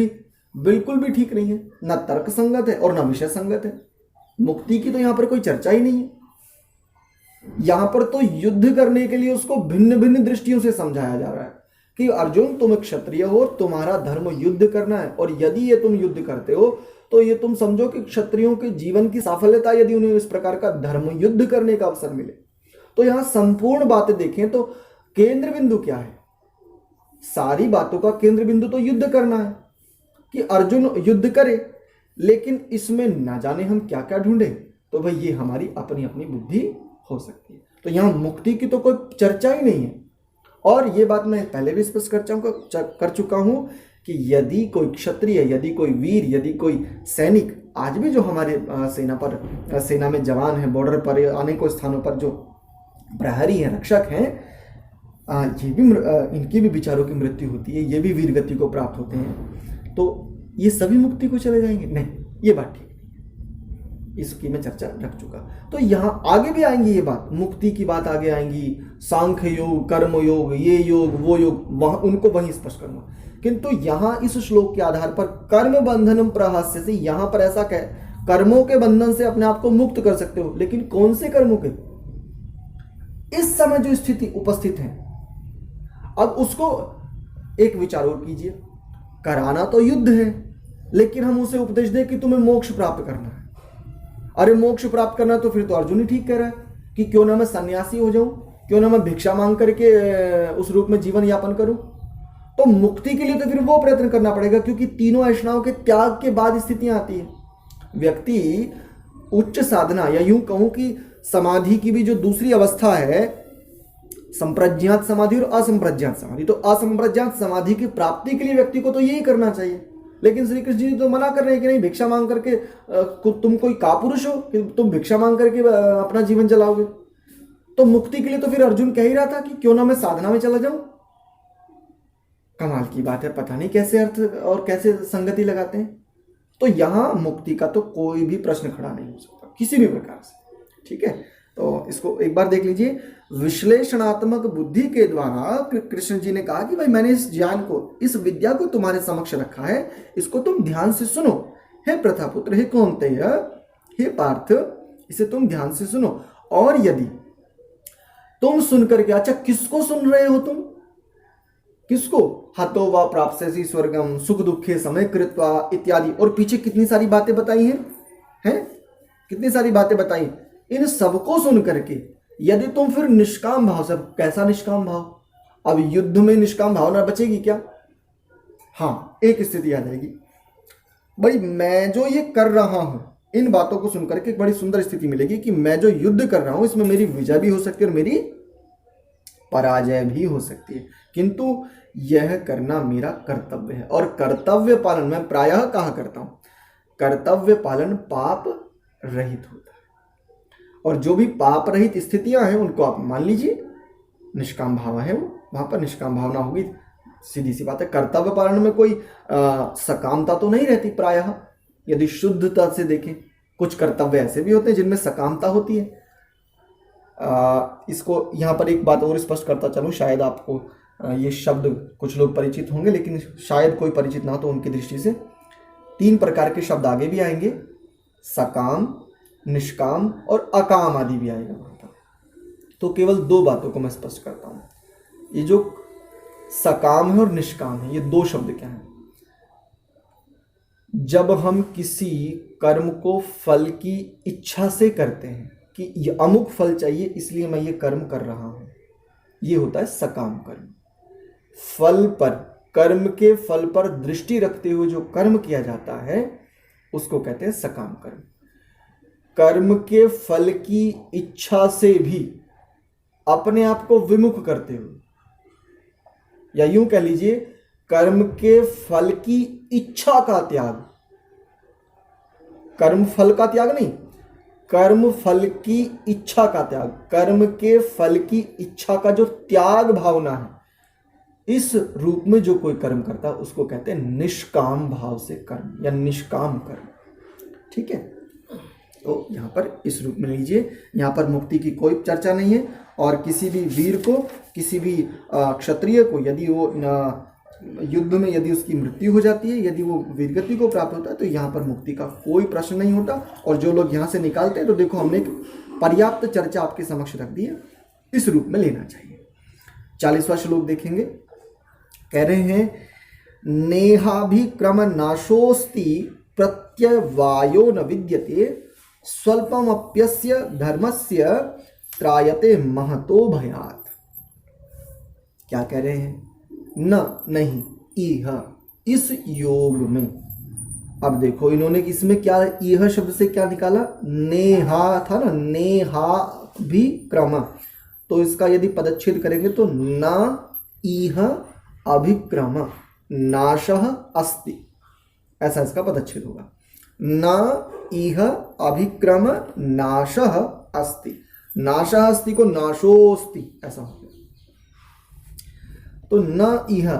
भी ठीक नहीं है, ना तर्क संगत है और ना विषय संगत है। मुक्ति की तो यहां पर कोई चर्चा ही नहीं है। यहां पर तो युद्ध करने के लिए उसको भिन्न भिन्न दृष्टियों से समझाया जा रहा है कि अर्जुन तुम एक क्षत्रिय हो, तुम्हारा धर्म युद्ध करना है, और यदि ये तुम युद्ध करते हो तो ये तुम समझो कि क्षत्रियों के जीवन की साफल्यता यदि उन्हें इस प्रकार का धर्म युद्ध करने का अवसर मिले। तो यहां संपूर्ण बातें देखें तो केंद्र बिंदु क्या है? सारी बातों का केंद्र बिंदु तो युद्ध करना है कि अर्जुन युद्ध करे, लेकिन इसमें ना जाने हम क्या क्या ढूंढे, तो भाई ये हमारी अपनी अपनी बुद्धि हो सकती है। तो यहां मुक्ति की तो कोई चर्चा ही नहीं है। और ये बात मैं पहले भी स्पष्ट कर चुका हूं कि यदि कोई क्षत्रिय, यदि कोई वीर, यदि कोई सैनिक, आज भी जो हमारे सेना में जवान हैं, बॉर्डर पर अनेकों स्थानों पर जो प्रहरी हैं, रक्षक हैं, ये भी इनकी भी विचारों की मृत्यु होती है, ये भी वीरगति को प्राप्त होते हैं, तो ये सभी मुक्ति को चले जाएंगे? नहीं, ये बात ठीक नहीं, इसकी मैं चर्चा रख चुका। तो यहां आगे भी आएंगी ये बात, मुक्ति की बात आगे आएंगी, सांख्य योग, कर्म योग, ये योग, वो योग, वहां उनको वहीं स्पष्ट करूंगा। किंतु यहां इस श्लोक के आधार पर कर्म बंधनम प्रहास्य से, यहां पर ऐसा कह, कर्मों के बंधन से अपने आप को मुक्त कर सकते हो, लेकिन कौन से कर्मों के? इस समय जो स्थिति उपस्थित है, अब उसको एक विचार और कीजिए। कराना तो युद्ध है, लेकिन हम उसे उपदेश दें कि तुम्हें मोक्ष प्राप्त करना है। अरे मोक्ष प्राप्त करना, तो फिर तो अर्जुन ही ठीक कह रहा है कि क्यों ना मैं सन्यासी हो जाऊं, क्यों ना मैं भिक्षा मांग करके उस रूप में जीवन यापन करूं। तो मुक्ति के लिए तो फिर वो प्रयत्न करना पड़ेगा, क्योंकि तीनों ऐष्णाओं के त्याग के बाद स्थितियां आती है। व्यक्ति उच्च साधना, या यूं कहूं कि समाधि की भी जो दूसरी अवस्था है, संप्रज्ञात समाधि और असंप्रज्ञात समाधि, तो असंप्रज्ञात समाधि की प्राप्ति के लिए व्यक्ति को तो यही करना चाहिए। लेकिन श्री कृष्ण जी तो मना कर रहे हैं कि नहीं, भिक्षा मांग करके तुम कोई कापुरुष हो कि तुम भिक्षा मांग करके अपना जीवन चलाओगे। तो मुक्ति के लिए तो फिर अर्जुन कह ही रहा था कि क्यों ना मैं साधना में चला जाऊं। कमाल की बात है, पता नहीं कैसे अर्थ और कैसे संगति लगाते हैं। तो यहां मुक्ति का तो कोई भी प्रश्न खड़ा नहीं हो सकता किसी भी प्रकार से। ठीक है, तो इसको एक बार देख लीजिए। विश्लेषणात्मक बुद्धि के द्वारा कृष्ण जी ने कहा कि भाई मैंने इस ज्ञान को, इस विद्या को तुम्हारे समक्ष रखा है, इसको तुम ध्यान से सुनो। हे प्रथापुत्र, हे कौन्तेय, हे पार्थ, इसे तुम ध्यान से सुनो। और यदि तुम सुनकर के, अच्छा किसको सुन रहे हो तुम? किसको? हतो वा प्राप्स्यसि स्वर्गम सुख दुखे समय कृत्वा इत्यादि, और पीछे कितनी सारी बातें बताई हैं, कितनी सारी बातें बताई। इन सबको सुन करके यदि तुम फिर निष्काम भाव से, कैसा निष्काम भाव? अब युद्ध में निष्काम भावना बचेगी क्या? हाँ, एक स्थिति आ जाएगी, भाई मैं जो ये कर रहा हूं, इन बातों को सुनकर के एक बड़ी सुंदर स्थिति मिलेगी कि मैं जो युद्ध कर रहा हूं इसमें मेरी विजय भी हो सकती है और मेरी पराजय भी हो सकती है, किंतु यह करना मेरा कर्तव्य है। और कर्तव्य पालन मैं प्रायः कहा करता हूं, कर्तव्य पालन पाप रहित होता है। और जो भी पाप रहित स्थितियां हैं उनको आप मान लीजिए, निष्काम भाव है वो, वहां पर निष्काम भावना होगी। सीधी सी बात है, कर्तव्य पालन में कोई सकामता तो नहीं रहती प्रायः। यदि शुद्धता से देखें, कुछ कर्तव्य ऐसे भी होते हैं जिनमें सकामता होती है। इसको यहाँ पर एक बात और स्पष्ट करता चलूँ, शायद आपको ये शब्द कुछ लोग परिचित होंगे, लेकिन शायद कोई परिचित ना हो, तो उनकी दृष्टि से 3 प्रकार के शब्द आगे भी आएंगे, सकाम, निष्काम और अकाम आदि भी आएगा वहां पर। तो केवल 2 बातों को मैं स्पष्ट करता हूं। ये जो सकाम है और निष्काम है, ये 2 शब्द क्या हैं? जब हम किसी कर्म को फल की इच्छा से करते हैं कि ये अमुक फल चाहिए इसलिए मैं ये कर्म कर रहा हूं, ये होता है सकाम कर्म। फल पर, कर्म के फल पर दृष्टि रखते हुए जो कर्म किया जाता है उसको कहते हैं सकाम कर्म। कर्म के फल की इच्छा से भी अपने आप को विमुख करते हुए, या यूं कह लीजिए कर्म के फल की इच्छा का त्याग, कर्म फल का त्याग नहीं, कर्म फल की इच्छा का त्याग, कर्म के फल की इच्छा का जो त्याग भावना है, इस रूप में जो कोई कर्म करता है उसको कहते हैं निष्काम भाव से कर्म या निष्काम कर्म। ठीक है, तो यहाँ पर इस रूप में लीजिए, यहाँ पर मुक्ति की कोई चर्चा नहीं है। और किसी भी वीर को, किसी भी क्षत्रिय को यदि वो युद्ध में यदि उसकी मृत्यु हो जाती है, यदि वो वीरगति को प्राप्त होता है, तो यहाँ पर मुक्ति का कोई प्रश्न नहीं होता। और जो लोग यहाँ से निकालते हैं, तो देखो हमने पर्याप्त चर्चा आपके समक्ष रख दी है, इस रूप में लेना चाहिए। 40वां श्लोक देखेंगे, कह रहे हैं नेहाभिक्रम नाशोस्ति प्रत्यवायो न विद्यते स्वल्पमप्यस्य धर्मस्य त्रायते महतो भयात्। क्या कह रहे हैं? न नहीं, इह इस योग में। अब देखो इन्होंने इसमें क्या इह शब्द से क्या निकाला? नेहा था ना, नेहा भी क्रम, तो इसका यदि पदच्छेद करेंगे तो न इह अभिक्रम नाशः अस्ति, ऐसा इसका पदच्छेद होगा। न इह अभिक्रम नाशः अस्ति, नाशः अस्ति को नाशोस्ति ऐसा हो गया। तो न इह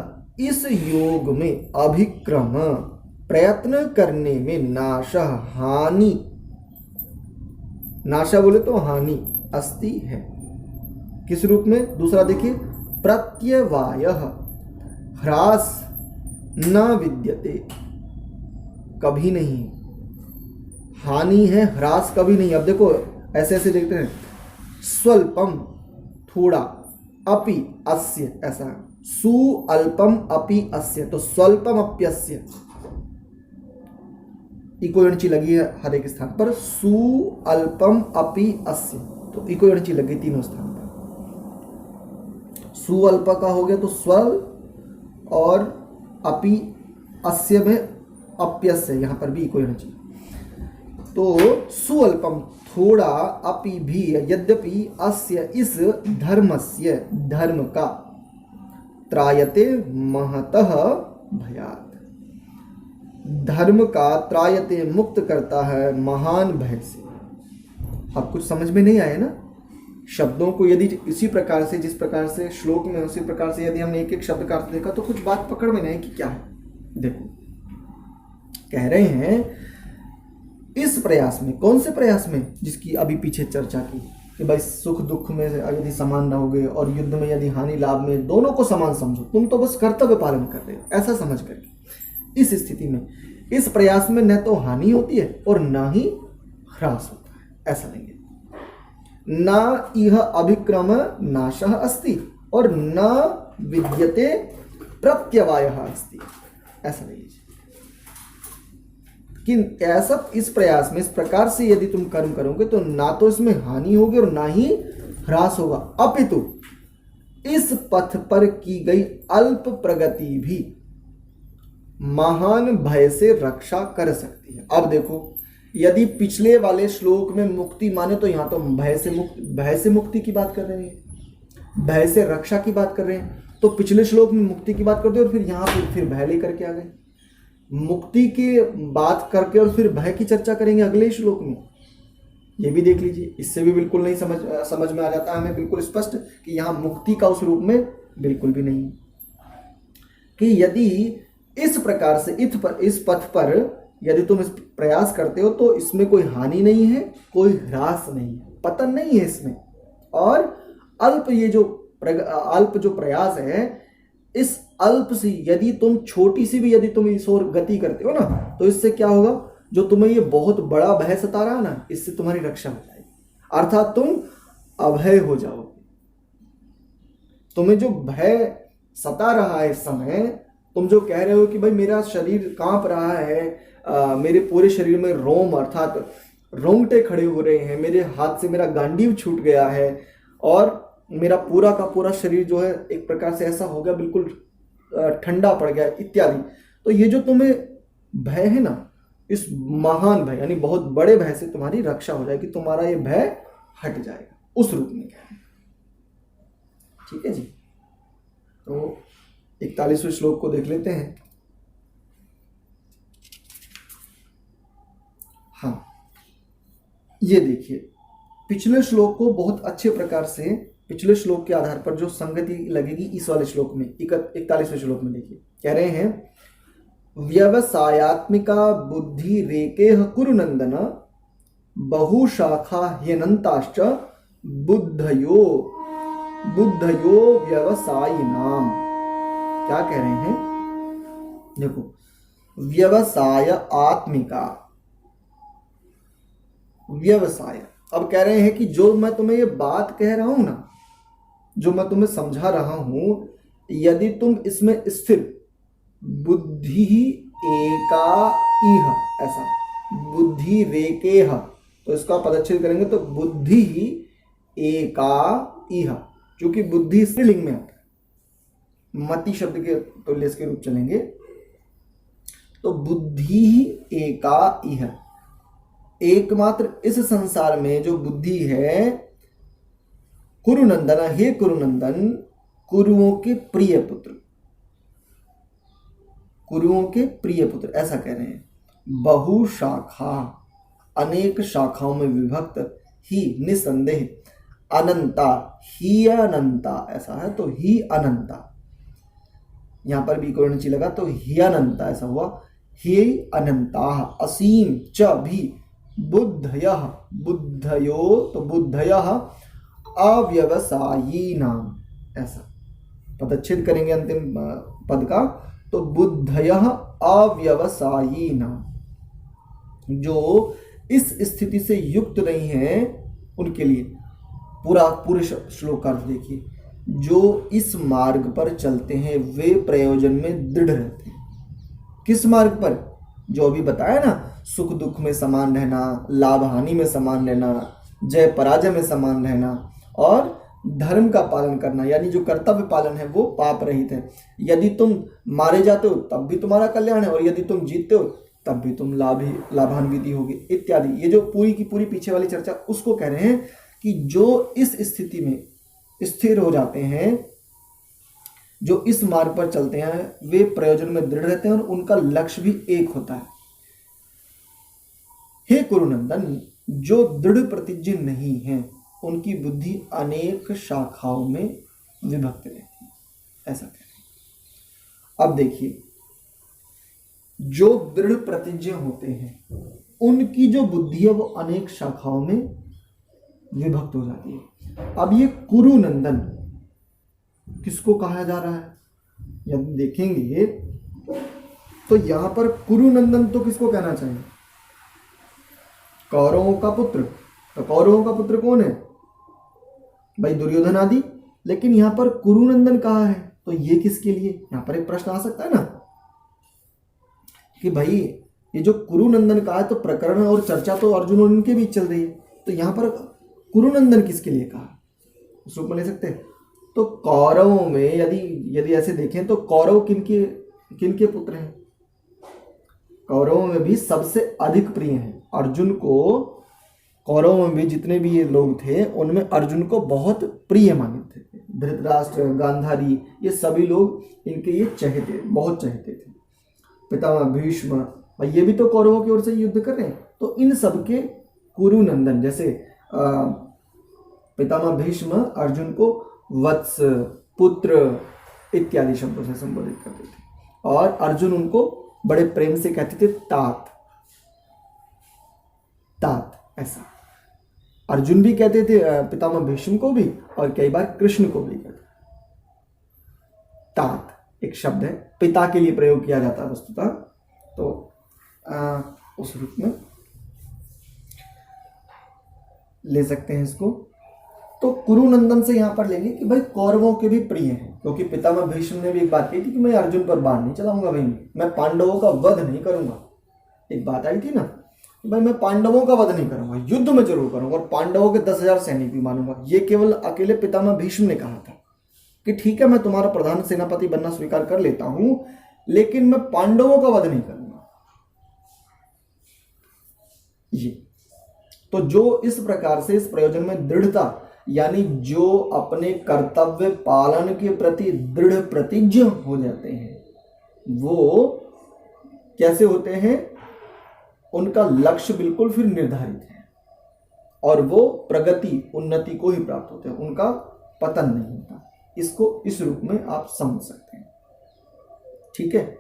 इस योग में अभिक्रम प्रयत्न करने में, नाशः हानि, नाशा बोले तो हानि, अस्ति है किस रूप में? दूसरा देखिए, प्रत्यवायः ह्रास न विद्यते, कभी नहीं, हानि है, ह्रास कभी नहीं। अब देखो ऐसे ऐसे देखते हैं, स्वल्पम थोड़ा, अपि अस्य ऐसा, सुअल्पम अपि अस्य, तो स्वल्पम अप्यस्य इको णची लगी है हर एक स्थान पर, सुअल्पम अपि अस्य, तो इको णची लगी तीनों स्थान पर। सुअल्प का हो गया तो स्वल, और अपि अस्य में अप्यस्य, यहां पर भी इको णची, तो सुअल्पम थोड़ा, अपि भी यद्यपि, अस्य इस धर्मस्य धर्म का, त्रायते महतः भयात् धर्म का, त्रायते मुक्त करता है महान भय से। अब कुछ समझ में नहीं आया ना? शब्दों को यदि इसी प्रकार से, जिस प्रकार से श्लोक में उसी प्रकार से यदि हमने एक एक शब्द का अर्थ देखा तो कुछ बात पकड़ में नहीं कि क्या है। देखो कह रहे हैं इस प्रयास में, कौन से प्रयास में? जिसकी अभी पीछे चर्चा की कि भाई सुख दुख में यदि समान रहोगे और युद्ध में यदि हानि लाभ में, दोनों को समान समझो, तुम तो बस कर्तव्य पालन कर रहे हो, ऐसा समझ करके इस स्थिति में, इस प्रयास में न तो हानि होती है और न ही ह्रास होता है, ऐसा नहीं है। न इह अभिक्रम नाशः अस्ति और न विद्यते प्रत्यवायः अस्ति, ऐसा नहीं है। कि ऐसा इस प्रयास में, इस प्रकार से यदि तुम कर्म करोगे तो ना तो इसमें हानि होगी और ना ही ह्रास होगा, अपितु इस पथ पर की गई अल्प प्रगति भी महान भय से रक्षा कर सकती है। अब देखो यदि पिछले वाले श्लोक में मुक्ति माने तो यहां तो भय से मुक्ति की बात कर रहे हैं, भय से रक्षा की बात कर रहे हैं, तो पिछले श्लोक में मुक्ति की बात करते और फिर यहां पर फिर भय लेकर के आ गए। मुक्ति की बात करके और फिर भय की चर्चा करेंगे अगले श्लोक में, ये भी देख लीजिए। इससे भी बिल्कुल नहीं समझ में आ जाता है हमें बिल्कुल स्पष्ट कि यहाँ मुक्ति का उस रूप में बिल्कुल भी नहीं, कि यदि इस प्रकार से इस पथ पर यदि तुम इस प्रयास करते हो तो इसमें कोई हानि नहीं है, कोई ह्रास नहीं है, पतन नहीं है इसमें, और अल्प जो प्रयास है, इस अल्प सी यदि तुम छोटी सी भी यदि तुम इस ओर गति करते हो ना, तो इससे क्या होगा, जो तुम्हें ये बहुत बड़ा भय सता रहा है ना, इससे तुम्हारी रक्षा हो जाएगी, अर्थात तुम अभय हो जाओगे। तुम्हें जो भय सता रहा है इस समय, तुम जो कह रहे हो कि भाई मेरा शरीर कांप रहा है, मेरे पूरे शरीर में रोम अर्थात रोंगटे खड़े हो रहे हैं, मेरे हाथ से मेरा गांडीव छूट गया है और मेरा पूरा का पूरा शरीर जो है एक प्रकार से ऐसा हो गया, बिल्कुल ठंडा पड़ गया इत्यादि, तो ये जो तुम्हें भय है ना, इस महान भय यानी बहुत बड़े भय से तुम्हारी रक्षा हो जाएगी, तुम्हारा ये भय हट जाएगा, उस रूप में क्या है। ठीक है जी, तो 41वें श्लोक को देख लेते हैं। हाँ, ये देखिए पिछले श्लोक को बहुत अच्छे प्रकार से, पिछले श्लोक के आधार पर जो संगति लगेगी इस वाले श्लोक में, 41वें श्लोक में देखिए कह रहे हैं, व्यवसायात्मिका बुद्धि रेकेह कुरुनंदन बहुशाखा ह्यनंताश्च बुद्धयो व्यवसायी नाम। क्या कह रहे हैं? देखो, व्यवसाय आत्मिका, व्यवसाय अब कह रहे हैं कि जो मैं तुम्हें ये बात कह रहा हूं ना, जो मैं तुम्हें समझा रहा हूं, यदि तुम इसमें स्थिर, बुद्धि एका इह, ऐसा बुद्धि रेकेह, तो इसका पदच्छेद करेंगे तो बुद्धि एका इह, क्योंकि बुद्धि स्त्रीलिंग में आता है, मति शब्द के तुल्य इसके रूप चलेंगे, तो बुद्धि एका इह, एकमात्र इस संसार में जो बुद्धि है, कुरुनंदन, हे कुरुनंदन, कुरुओं के प्रिय पुत्र, कुरुओं के प्रिय पुत्र, ऐसा कह रहे हैं। बहुशाखा, अनेक शाखाओं में विभक्त, ही निसंदेह, अनंता, ही अनंता, ऐसा है तो ही अनंता, यहां पर भी कोई नीचे लगा तो ही अनंता ऐसा हुआ, ही अनंता, असीम च भी, बुद्धयः, बुद्धयो तो बुद्धयः, अव्यवसायी नाम, ऐसा पदच्छेद करेंगे अंतिम पद का, तो बुद्धयः अव्यवसायी नाम, जो इस स्थिति से युक्त नहीं है उनके लिए, पूरे श्लोक का अर्थ देखिए, जो इस मार्ग पर चलते हैं वे प्रयोजन में दृढ़ रहते हैं। किस मार्ग पर? जो अभी बताया ना, सुख दुख में समान रहना, लाभ हानि में समान रहना, जय पराजय में समान रहना, और धर्म का पालन करना, यानी जो कर्तव्य पालन है वो पाप रहित है। यदि तुम मारे जाते हो तब भी तुम्हारा कल्याण है, और यदि तुम जीतते हो तब भी तुम लाभान्वित होगे, इत्यादि। ये जो पूरी की पूरी पीछे वाली चर्चा, उसको कह रहे हैं कि जो इस स्थिति में स्थिर हो जाते हैं, जो इस मार्ग पर चलते हैं, वे प्रयोजन में दृढ़ रहते हैं और उनका लक्ष्य भी एक होता है। हे कुरुनंदन, जो दृढ़ प्रतिज्ञ नहीं है उनकी बुद्धि अनेक शाखाओं में विभक्त रहती है, ऐसा कह रहे हैं। अब देखिए, जो दृढ़ प्रतिज्ञ होते हैं उनकी जो बुद्धि है वो अनेक शाखाओं में विभक्त हो जाती है। अब ये कुरुनंदन किसको कहा जा रहा है? यदि देखेंगे तो यहां पर कुरुनंदन तो किसको कहना चाहिए? कौरवों का पुत्र। तो कौरवों का पुत्र कौन है भाई? दुर्योधन आदि। लेकिन यहां पर कुरुनंदन कहा है, तो ये किसके लिए? यहां पर एक प्रश्न आ सकता है ना कि भाई ये जो कुरुनंदन कहा है, तो प्रकरण और चर्चा तो अर्जुन और उनके बीच चल रही है, तो यहां पर कुरुनंदन किसके लिए कहा, उस रूप में ले सकते हैं। तो कौरवों में यदि ऐसे देखें तो कौरव किनके पुत्र हैं? कौरवों में भी सबसे अधिक प्रिय हैं अर्जुन को। कौरवों में भी जितने भी ये लोग थे उनमें अर्जुन को बहुत प्रिय मानते थे। धृतराष्ट्र, गांधारी, ये सभी लोग इनके ये चहेते, बहुत चहेते थे। पितामह भीष्म, भाई ये भी तो कौरवों की ओर से युद्ध कर रहे हैं। तो इन सबके कुरुनंदन, जैसे पितामह भीष्म अर्जुन को वत्स, पुत्र इत्यादि शब्दों से संबोधित करते थे, और अर्जुन उनको बड़े प्रेम से कहते थे तात, ऐसा। अर्जुन भी कहते थे पितामह भीष्म को भी, और कई बार कृष्ण को भी कहते। तात एक शब्द है, पिता के लिए प्रयोग किया जाता है वस्तुतः, तो उस रूप में ले सकते हैं इसको। तो कुरुनंदन से यहां पर लेंगे कि भाई कौरवों के भी प्रिय हैं, क्योंकि पितामह भीष्म ने भी एक बात कही थी कि मैं अर्जुन पर बाण नहीं चलाऊंगा, भाई मैं पांडवों का वध नहीं करूंगा। एक बात आई थी ना कि भाई मैं पांडवों का वध नहीं करूंगा, युद्ध में जरूर करूंगा, और पांडवों के 10,000 सैनिक भी मानूंगा। ये केवल अकेले पितामह भीष्म ने कहा था कि ठीक है मैं तुम्हारा प्रधान सेनापति बनना स्वीकार कर लेता हूं, लेकिन मैं पांडवों का वध नहीं करूंगा। ये तो जो इस प्रकार से इस प्रयोजन में दृढ़ता, यानी जो अपने कर्तव्य पालन के प्रति दृढ़ प्रतिज्ञ हो जाते हैं, वो कैसे होते हैं? उनका लक्ष्य बिल्कुल फिर निर्धारित है, और वो प्रगति उन्नति को ही प्राप्त होते हैं, उनका पतन नहीं होता। इसको इस रूप में आप समझ सकते हैं, ठीक है।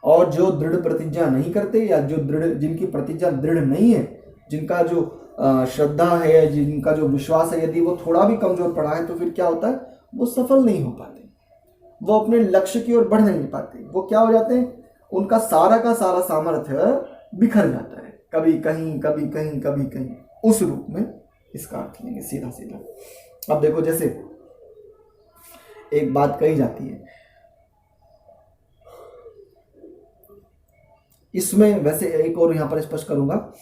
और जो दृढ़ प्रतिज्ञा नहीं करते, या जो जिनकी प्रतिज्ञा दृढ़ नहीं है, जिनका जो श्रद्धा है, जिनका जो विश्वास है, यदि वो थोड़ा भी कमजोर पड़ा है, तो फिर क्या होता है? वो सफल नहीं हो पाते, वो अपने लक्ष्य की ओर बढ़ नहीं पाते। वो क्या हो जाते हैं? उनका सारा का सारा सामर्थ्य बिखर जाता है, कभी कहीं कभी कहीं कभी कहीं, उस रूप में इसका अर्थ लेंगे सीधा सीधा। अब देखो, जैसे एक बात कही जाती है, इसमें वैसे एक और यहां पर स्पष्ट करूंगा,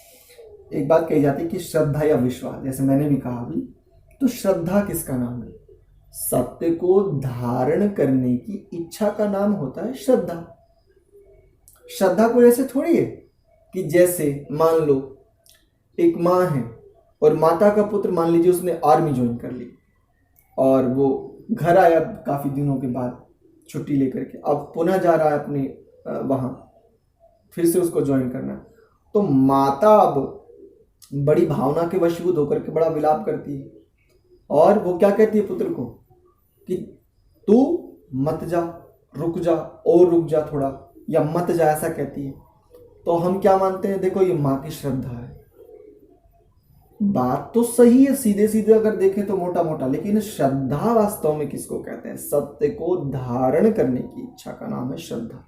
एक बात कही जाती है कि श्रद्धा या विश्वास, जैसे मैंने भी कहा अभी, तो श्रद्धा किसका नाम है? सत्य को धारण करने की इच्छा का नाम होता है श्रद्धा। श्रद्धा कोई ऐसे थोड़ी है कि जैसे मान लो एक माँ है और माता का पुत्र मान लीजिए उसने आर्मी ज्वाइन कर ली और वो घर आया काफी दिनों के बाद छुट्टी लेकर के, अब पुनः जा रहा है अपने वहां फिर से उसको ज्वाइन करना, तो माता अब बड़ी भावना के वशीभूत होकर के बड़ा विलाप करती है और वो क्या कहती है पुत्र को कि तू मत जा, रुक जा और रुक जा थोड़ा, या मत जा, ऐसा कहती है। तो हम क्या मानते हैं? देखो ये माँ की श्रद्धा है, बात तो सही है सीधे सीधे अगर देखें तो मोटा मोटा, लेकिन श्रद्धा वास्तव में किसको कहते हैं? सत्य को धारण करने की इच्छा का नाम है श्रद्धा।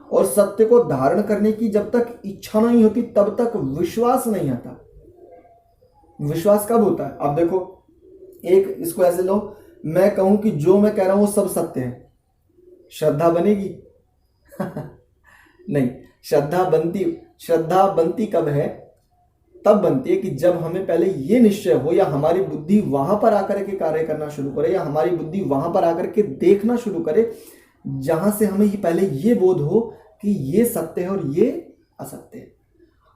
और सत्य को धारण करने की जब तक इच्छा नहीं होती तब तक विश्वास नहीं आता। विश्वास कब होता है? अब देखो, एक इसको ऐसे लो, मैं कहूं कि जो मैं कह रहा हूं वो सब सत्य है, श्रद्धा बनेगी? नहीं, श्रद्धा बनती कब है? तब बनती है कि जब हमें पहले ये निश्चय हो, या हमारी बुद्धि वहां पर आकर के कार्य करना शुरू करे, या हमारी बुद्धि वहां पर आकर के देखना शुरू करे जहां से हमें पहले ये बोध हो कि ये सत्य है और ये असत्य है।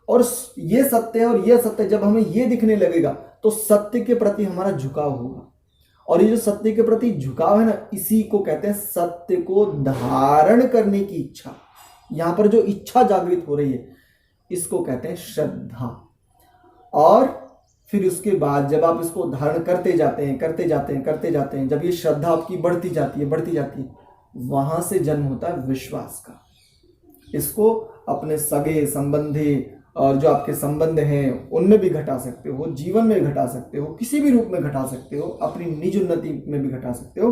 और ये सत्य है और ये असत्य है, जब हमें ये दिखने लगेगा तो सत्य के प्रति हमारा झुकाव होगा। और ये जो सत्य के प्रति झुकाव है ना, इसी को कहते हैं सत्य को धारण करने की इच्छा। यहां पर जो इच्छा जागृत हो रही है इसको कहते हैं श्रद्धा। और फिर उसके बाद जब आप इसको धारण करते जाते हैं, जब ये श्रद्धा आपकी बढ़ती जाती है, वहां से जन्म होता है विश्वास का। इसको अपने सगे संबंधी और जो आपके संबंध हैं उनमें भी घटा सकते हो, जीवन में घटा सकते हो, किसी भी रूप में घटा सकते हो, अपनी निज उन्नति में भी घटा सकते हो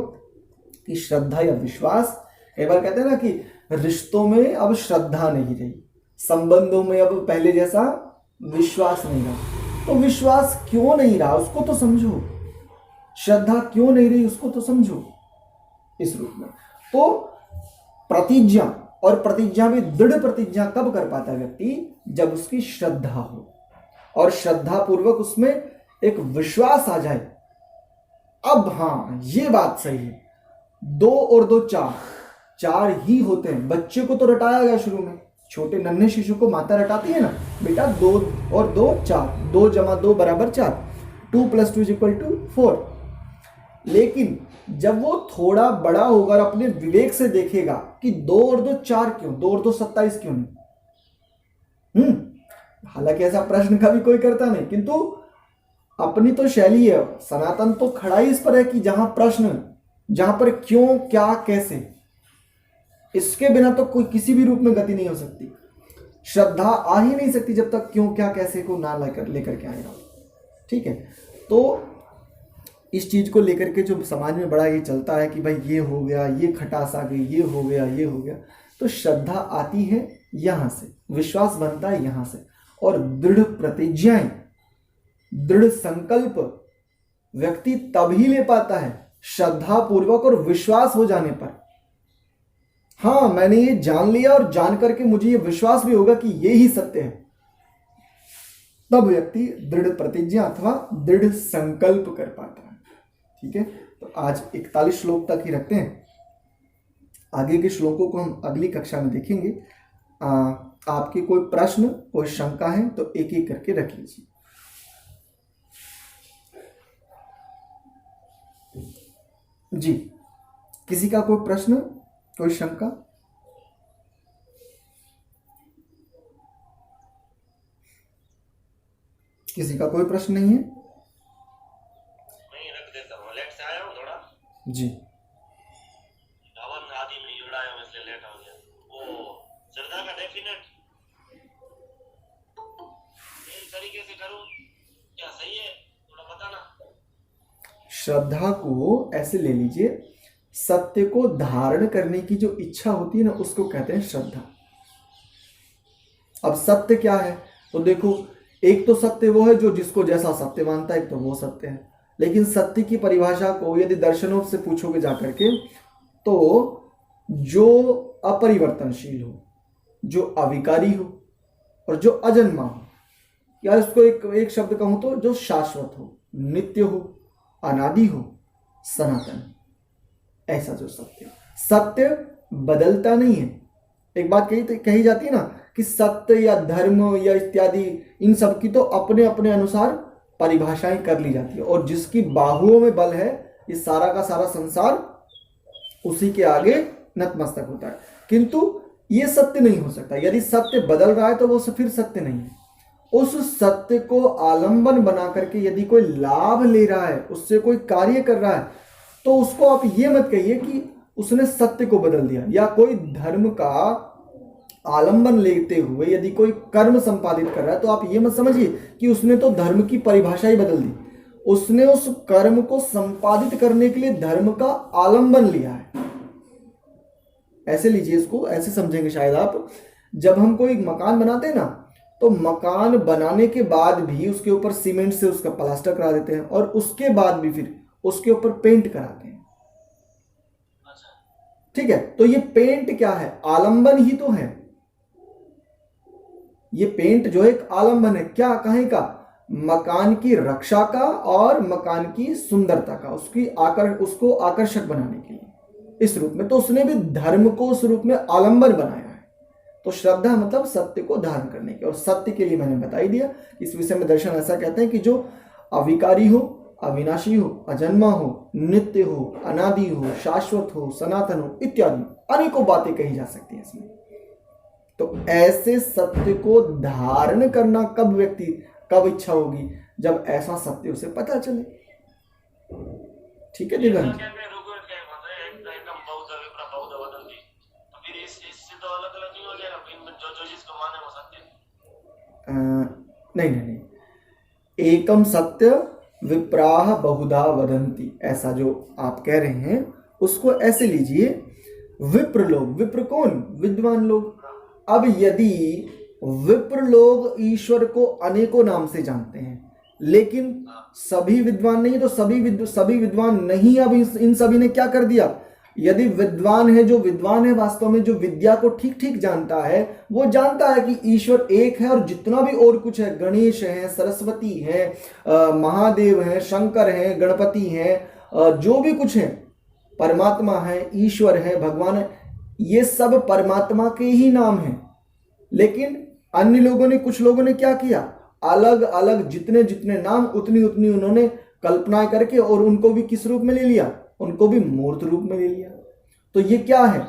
कि श्रद्धा या विश्वास। कई बार कहते हैं ना कि रिश्तों में अब श्रद्धा नहीं रही, संबंधों में अब पहले जैसा विश्वास नहीं रहा। तो विश्वास क्यों नहीं रहा उसको तो समझो, श्रद्धा क्यों नहीं रही उसको तो समझो इस रूप में। तो प्रतिज्ञा, और प्रतिज्ञा में दृढ़ प्रतिज्ञा कब कर पाता है व्यक्ति? जब उसकी श्रद्धा हो और श्रद्धा पूर्वक उसमें एक विश्वास आ जाए। अब हाँ, ये बात सही है, 2 और 2 4 ही होते हैं। बच्चे को तो रटाया गया शुरू में, छोटे नन्हे शिशु को माता रटाती है ना, बेटा 2 और 2 4, 2 + 2 = 4, 2 + 2 = 4। लेकिन जब वो थोड़ा बड़ा होगा और अपने विवेक से देखेगा कि 2 और 2 4 क्यों, 2 और 2 27 क्यों नहीं। हालांकि ऐसा प्रश्न कभी कोई करता नहीं, किंतु अपनी तो शैली है, सनातन तो खड़ा ही इस पर है कि जहां पर क्यों, क्या, कैसे, इसके बिना तो कोई किसी भी रूप में गति नहीं हो सकती। श्रद्धा आ ही नहीं सकती जब तक क्यों, क्या, कैसे को ना लेकर के आएगा। ठीक है, तो इस चीज को लेकर के जो समाज में बड़ा ये चलता है कि भाई ये हो गया, ये खटास आ गई, ये हो गया, तो श्रद्धा आती है यहां से, विश्वास बनता है यहां से, और दृढ़ प्रतिज्ञाएं, दृढ़ संकल्प व्यक्ति तभी ले पाता है श्रद्धा पूर्वक और विश्वास हो जाने पर। हाँ, मैंने ये जान लिया और जान करके मुझे ये विश्वास भी होगा कि ये ही सत्य है, तब व्यक्ति दृढ़ प्रतिज्ञा अथवा दृढ़ संकल्प कर पाता है। ठीक है, तो आज 41 श्लोक तक ही रखते हैं, आगे के श्लोकों को हम अगली कक्षा में देखेंगे। आपके कोई प्रश्न, कोई शंका है तो एक एक करके रख लीजिए। जी, किसी का कोई प्रश्न, कोई शंका? किसी का कोई प्रश्न नहीं है? मैं रख देता हूँ, लेट से आया हूँ थोड़ा जी। हवन आदि में जुड़ा है इसलिए लेट हो गया। वो श्रद्धा का डेफिनेट इस तरीके से करूँ क्या सही है, थोड़ा बताना। श्रद्धा को ऐसे ले लीजिए, सत्य को धारण करने की जो इच्छा होती है ना, उसको कहते हैं श्रद्धा। अब सत्य क्या है? तो देखो, एक तो सत्य वो है जो जिसको जैसा सत्य मानता है, एक तो वो सत्य है। लेकिन सत्य की परिभाषा को यदि दर्शनों से पूछोगे जाकर के, तो जो अपरिवर्तनशील हो, जो अविकारी हो और जो अजन्मा हो, या इसको एक शब्द कहूं तो जो शाश्वत हो, नित्य हो, अनादि हो, सनातन, ऐसा जो सत्य, सत्य बदलता नहीं है। एक बात कही जाती है ना कि सत्य या धर्म या इत्यादि इन सब की तो अपने अपने अनुसार परिभाषाएं कर ली जाती है, और जिसकी बाहुओं में बल है ये सारा का सारा संसार उसी के आगे नतमस्तक होता है। किंतु ये सत्य नहीं हो सकता। यदि सत्य बदल रहा है तो वो फिर सत्य नहीं है। उस सत्य को आलंबन बना करके यदि कोई लाभ ले रहा है, उससे कोई कार्य कर रहा है, तो उसको आप ये मत कहिए कि उसने सत्य को बदल दिया। या कोई धर्म का आलंबन लेते हुए यदि कोई कर्म संपादित कर रहा है, तो आप ये मत समझिए कि उसने तो धर्म की परिभाषा ही बदल दी। उसने उस कर्म को संपादित करने के लिए धर्म का आलंबन लिया है। ऐसे लीजिए इसको, ऐसे समझेंगे शायद आप। जब हम कोई मकान बनाते हैं ना, तो मकान बनाने के बाद भी उसके ऊपर सीमेंट से उसका प्लास्टर करा देते हैं, और उसके बाद भी फिर उसके ऊपर पेंट कराते हैं। ठीक है, तो ये पेंट क्या है? आलंबन ही तो है। ये पेंट जो एक आलंबन है, क्या कहें का? मकान की रक्षा का और मकान की सुंदरता का, उसको आकर्षक बनाने के लिए इस रूप में। तो उसने भी धर्म को उस रूप में आलंबन बनाया है। तो श्रद्धा मतलब सत्य को धारण करने की, और सत्य के लिए मैंने बता ही दिया। इस विषय में दर्शन ऐसा कहते हैं कि जो अविकारी हो, अविनाशी हो, अजन्मा हो, नित्य हो, अनादि हो, शाश्वत हो, सनातन हो, इत्यादि अनेकों बातें कही जा सकती हैं इसमें। तो ऐसे सत्य को धारण करना कब इच्छा होगी? जब ऐसा सत्य उसे पता चले। ठीक है दिगंत? नहीं, एकम सत्य विप्राह बहुधा वदंती, ऐसा जो आप कह रहे हैं उसको ऐसे लीजिए। विप्र लोग, विप्र कौन? विद्वान लोग। अब यदि विप्र लोग ईश्वर को अनेकों नाम से जानते हैं, लेकिन सभी विद्वान नहीं, तो सभी विद्वान नहीं। अब इन सभी ने क्या कर दिया? यदि विद्वान है, जो विद्वान है वास्तव में जो विद्या को ठीक ठीक जानता है, वो जानता है कि ईश्वर एक है, और जितना भी और कुछ है, गणेश है, सरस्वती है, महादेव है, शंकर है, गणपति है, जो भी कुछ है, परमात्मा है, ईश्वर है, भगवान है, ये सब परमात्मा के ही नाम हैं। लेकिन अन्य लोगों ने, कुछ लोगों ने क्या किया? अलग अलग जितने जितने नाम, उतनी उतनी उन्होंने कल्पनाएं करके, और उनको भी किस रूप में ले लिया? उनको भी मूर्त रूप में ले लिया। तो ये क्या है?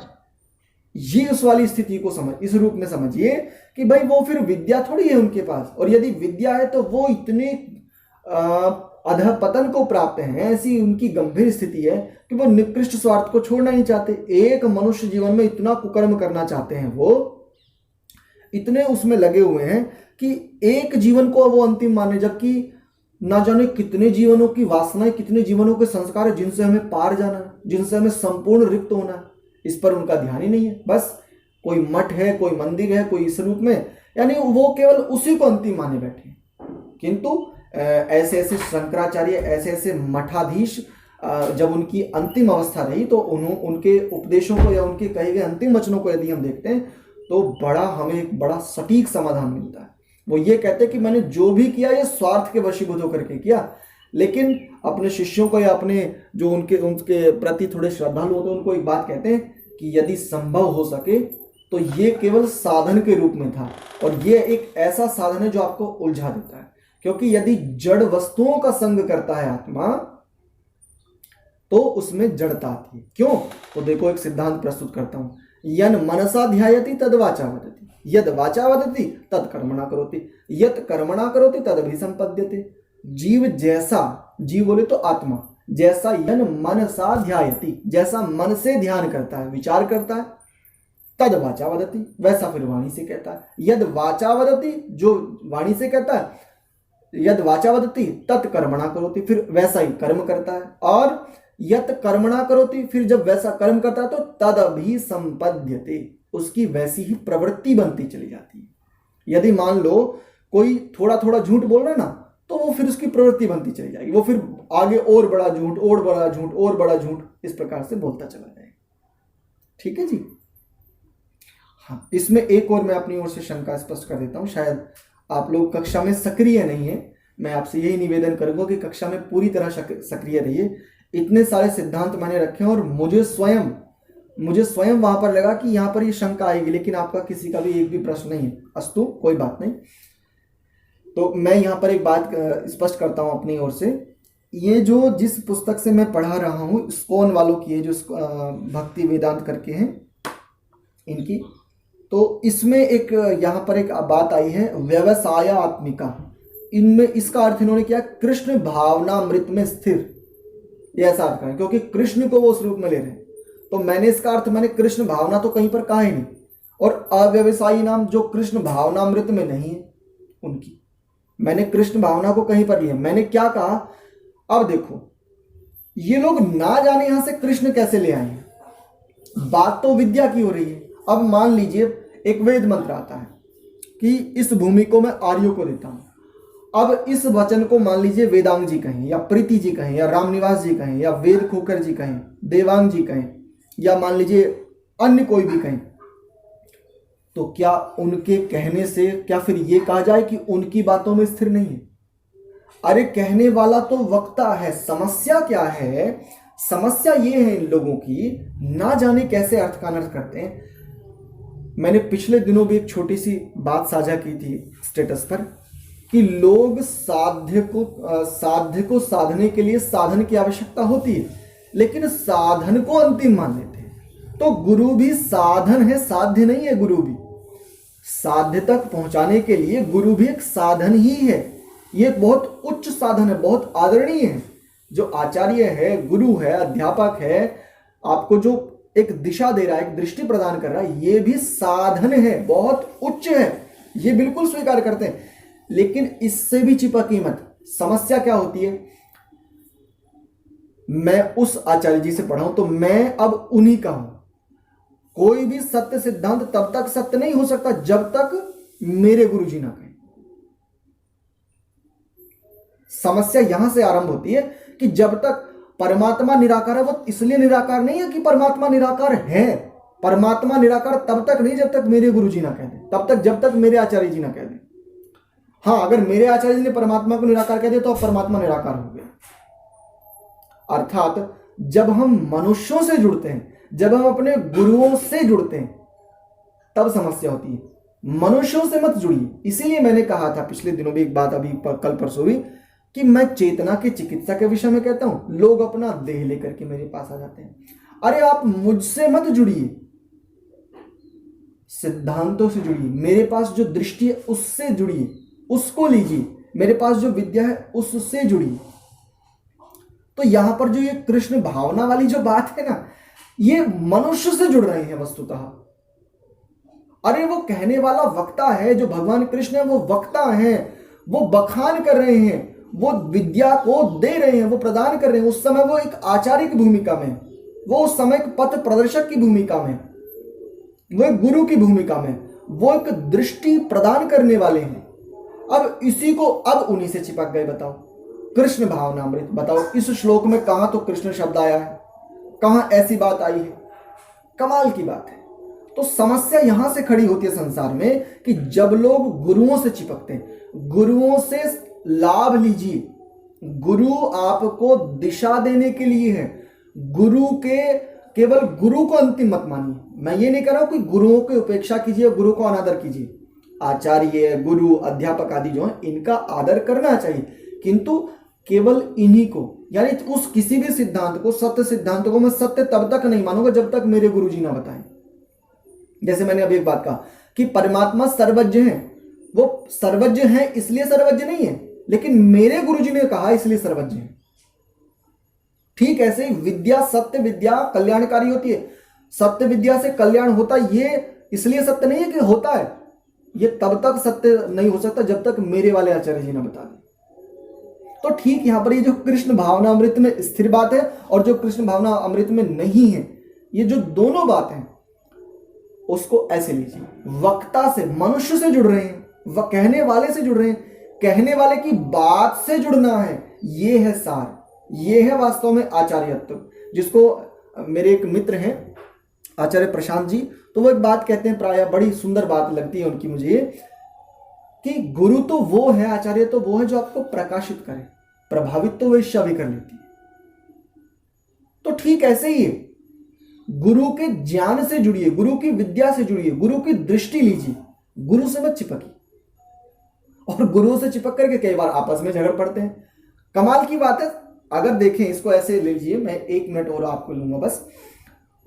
ये उस वाली स्थिति को इस रूप में समझिए कि भाई वो फिर विद्या थोड़ी है उनके पास, और यदि विद्या है तो वो इतने अधःपतन को प्राप्त हैं, ऐसी उनकी गंभीर स्थिति है कि वो निकृष्ट स्वार्थ को छोड़ना नहीं चाहते। एक मनुष्य जीवन में इतना कुकर्म करना चाहते हैं, वो इतने उसमें लगे हुए हैं कि एक जीवन को वो अंतिम माने, जबकि ना जाने कितने जीवनों की वासनाएं, कितने जीवनों के संस्कार है जिनसे हमें पार जाना है, जिनसे हमें संपूर्ण रिक्त होना है। इस पर उनका ध्यान ही नहीं है। बस कोई मठ है, कोई मंदिर है, कोई इस रूप में, यानी वो केवल उसी को अंतिम माने बैठे। किंतु ऐसे ऐसे शंकराचार्य, ऐसे ऐसे मठाधीश, जब उनकी अंतिम अवस्था रही, तो उनके उपदेशों को या उनके कहे गए अंतिम वचनों को यदि हम देखते हैं, तो हमें एक बड़ा सटीक समाधान मिलता है। वो ये कहते हैं कि मैंने जो भी किया ये स्वार्थ के वशीभूत होकर के किया, लेकिन अपने शिष्यों को या अपने जो उनके प्रति थोड़े श्रद्धालु होते हैं, उनको एक बात कहते हैं कि यदि संभव हो सके तो ये केवल साधन के रूप में था, और ये एक ऐसा साधन है जो आपको उलझा देता है। क्योंकि यदि जड़ वस्तुओं का संग करता है आत्मा, तो उसमें जड़ता आती है। क्यों? तो देखो एक सिद्धांत प्रस्तुत करता हूं। यन मनसा ध्यायति तद वाचा वदति, यद वाचा वदति तद कर्मणा करोति, यत कर्मणा करोति तद अभिसंपद्यते। जीव जैसा, जीव बोले तो आत्मा, जैसा यन मनसा ध्यायति, जैसा मन से ध्यान करता है, विचार करता है, तद वाचा वदति, वैसा फिर वाणी से कहता है। यद वाचा वदति, जो वाणी से कहता है, यद वाचा वदति तत् कर्मणा करोति, फिर वैसा ही कर्म करता है। और यत कर्मणा करोति, फिर जब वैसा कर्म करता है तो तद अभिसंपद्यते, उसकी वैसी ही प्रवृत्ति बनती चली जाती है। यदि मान लो कोई थोड़ा थोड़ा झूठ बोल रहा है ना, तो वो फिर उसकी प्रवृत्ति बनती चली जाएगी, वो फिर आगे और बड़ा झूठ, और बड़ा झूठ, और बड़ा झूठ, इस प्रकार से बोलता चला जाएगा। ठीक है जी। हाँ, इसमें एक और मैं अपनी ओर से शंका स्पष्ट कर देता हूँ, शायद आप लोग कक्षा में सक्रिय नहीं है, मैं आपसे यही निवेदन करूंगा कि कक्षा में पूरी तरह सक्रिय रहिए। इतने सारे सिद्धांत मैंने रखे हैं और मुझे स्वयं वहां पर लगा कि यहाँ पर ये शंका आएगी, लेकिन आपका किसी का भी एक भी प्रश्न नहीं है। अस्तु, कोई बात नहीं। तो मैं यहाँ पर एक बात स्पष्ट करता हूँ अपनी ओर से, ये जो जिस पुस्तक से मैं पढ़ा रहा हूँ, स्कोन वालों की है, जो भक्ति वेदांत करके हैं इनकी, तो इसमें एक यहाँ पर एक बात आई है व्यवसाय आत्मिका। इनमें इसका अर्थ इन्होंने किया कृष्ण भावनामृत में स्थिर, ये ऐसा अर्थ करें, क्योंकि कृष्ण को वो उस रूप में ले रहे हैं। तो मैंने इसका अर्थ, मैंने कृष्ण भावना तो कहीं पर कहा ही नहीं, और अव्यवसायी नाम जो कृष्ण भावनामृत में नहीं है उनकी, मैंने कृष्ण भावना को कहीं पर लिया। मैंने क्या कहा, अब देखो ये लोग ना जाने यहां से कृष्ण कैसे ले आए हैं, बात तो विद्या की हो रही है। अब मान लीजिए एक वेद मंत्र आता है कि इस भूमि को मैं आर्यों को देता हूं। अब इस वचन को मान लीजिए वेदांग जी कहें, या प्रीति जी कहें, या रामनिवास जी कहें, या वेद खोकर जी कहें, देवांग जी कहें, या मान लीजिए अन्य कोई भी कहें, तो क्या उनके कहने से क्या फिर ये कहा जाए कि उनकी बातों में स्थिर नहीं है? अरे कहने वाला तो वक्ता है। समस्या क्या है? समस्या ये है इन लोगों की, ना जाने कैसे अर्थ का अनर्थ करते हैं। मैंने पिछले दिनों भी एक छोटी सी बात साझा की थी स्टेटस पर कि लोग साध्य को साधने के लिए साधन की आवश्यकता होती है, लेकिन साधन को अंतिम मान लेते हैं। तो गुरु भी साधन है, साध्य नहीं है। गुरु भी साध्य तक पहुंचाने के लिए गुरु भी एक साधन ही है। ये एक बहुत उच्च साधन है, बहुत आदरणीय है। जो आचार्य है, गुरु है, अध्यापक है, आपको जो एक दिशा दे रहा है, एक दृष्टि प्रदान कर रहा है, ये भी साधन है, बहुत उच्च है, ये बिल्कुल स्वीकार करते हैं। लेकिन इससे भी चिपकी मत। समस्या क्या होती है, मैं उस आचार्य जी से पढ़ा हूं तो मैं अब उन्हीं का हूं। कोई भी सत्य सिद्धांत तब तक सत्य नहीं हो सकता जब तक मेरे गुरु जी ना कहें। समस्या यहां से आरंभ होती है कि जब तक परमात्मा निराकार है, वो इसलिए निराकार नहीं है कि परमात्मा निराकार है। परमात्मा निराकार तब तक नहीं जब तक मेरे गुरु जी ना कह दें, तब तक जब तक मेरे आचार्य जी ना कह दें। हाँ, अगर मेरे आचार्य जी ने परमात्मा को निराकार कह दिया तो अब परमात्मा निराकार हो गया। अर्थात जब हम मनुष्यों से जुड़ते हैं, जब हम अपने गुरुओं से जुड़ते हैं, तब समस्या होती है। मनुष्यों से मत जुड़िए। इसीलिए मैंने कहा था पिछले दिनों भी एक बात, अभी कल परसों भी, कि मैं चेतना की चिकित्सा के विषय में कहता हूं। लोग अपना देह लेकर के मेरे पास आ जाते हैं। अरे आप मुझसे मत जुड़िए, सिद्धांतों से जुड़िए। मेरे पास जो दृष्टि है उससे जुड़िए, उसको लीजिए। मेरे पास जो विद्या है उससे जुड़िए। तो यहां पर जो ये कृष्ण भावना वाली जो बात है ना, ये मनुष्य से जुड़ रहे हैं वस्तुतः। अरे वो कहने वाला वक्ता है, जो भगवान कृष्ण है वो वक्ता है, वो बखान कर रहे हैं, वो विद्या को दे रहे हैं, वो प्रदान कर रहे हैं। उस समय वो एक आचार्य की भूमिका में, वो उस समय एक पथ प्रदर्शक की भूमिका में, वो एक गुरु की भूमिका में, वो एक दृष्टि प्रदान करने वाले हैं। अब इसी को अब उन्हीं से चिपक गए। बताओ, कृष्ण भावनामृत, बताओ इस श्लोक में कहां तो कृष्ण शब्द आया है, कहां ऐसी बात आई है? कमाल की बात है। तो समस्या यहां से खड़ी होती है संसार में कि जब लोग गुरुओं से चिपकते हैं, गुरुओं से लाभ लीजिए। गुरु आपको दिशा देने के लिए है। गुरु के केवल गुरु को अंतिम मत मानिए। मैं ये नहीं कह रहा हूं कि गुरुओं की उपेक्षा कीजिए, गुरु को अनादर कीजिए। आचार्य, गुरु, अध्यापक आदि जो है इनका आदर करना चाहिए, किंतु केवल इन्हीं को, यानी उस किसी भी सिद्धांत को, सत्य सिद्धांत को मैं सत्य तब तक नहीं मानूंगा जब तक मेरे गुरु जी ना बताएं। जैसे मैंने अभी एक बात कहा कि परमात्मा सर्वज्ञ है। वो सर्वज्ञ है इसलिए सर्वज्ञ नहीं है, लेकिन मेरे गुरु जी ने कहा इसलिए सर्वज्ञ है। ठीक ऐसे विद्या, सत्य विद्या कल्याणकारी होती है। सत्य विद्या से कल्याण होता ये इसलिए सत्य नहीं है कि होता है, ये तब तक सत्य नहीं हो सकता जब तक मेरे वाले आचार्य जी ने बता दें। तो ठीक यहां पर ये जो कृष्ण भावना अमृत में स्थिर बात है और जो कृष्ण भावना अमृत में नहीं है, ये जो दोनों बात है उसको ऐसे लीजिए। वक्ता से, मनुष्य से जुड़ रहे हैं, वह कहने वाले से जुड़ रहे हैं, कहने वाले की बात से जुड़ना है। ये है सार, ये है वास्तव में आचार्यत्व, जिसको मेरे एक मित्र हैं आचार्य प्रशांत जी, तो वो एक बात कहते हैं, प्रायः बड़ी सुंदर बात लगती है उनकी मुझे, कि गुरु तो वो है, आचार्य तो वो है जो आपको प्रकाशित करे, प्रभावित तो वेश्या भी कर लेती है। तो ठीक ऐसे ही है, गुरु के ज्ञान से जुड़िए, गुरु की विद्या से जुड़िए, गुरु की दृष्टि लीजिए, गुरु से मत चिपकिए। और गुरु से चिपक करके कई बार आपस में झगड़ पड़ते हैं। कमाल की बात है, अगर देखें इसको ऐसे लीजिए, मैं 1 मिनट और आपको लूंगा बस।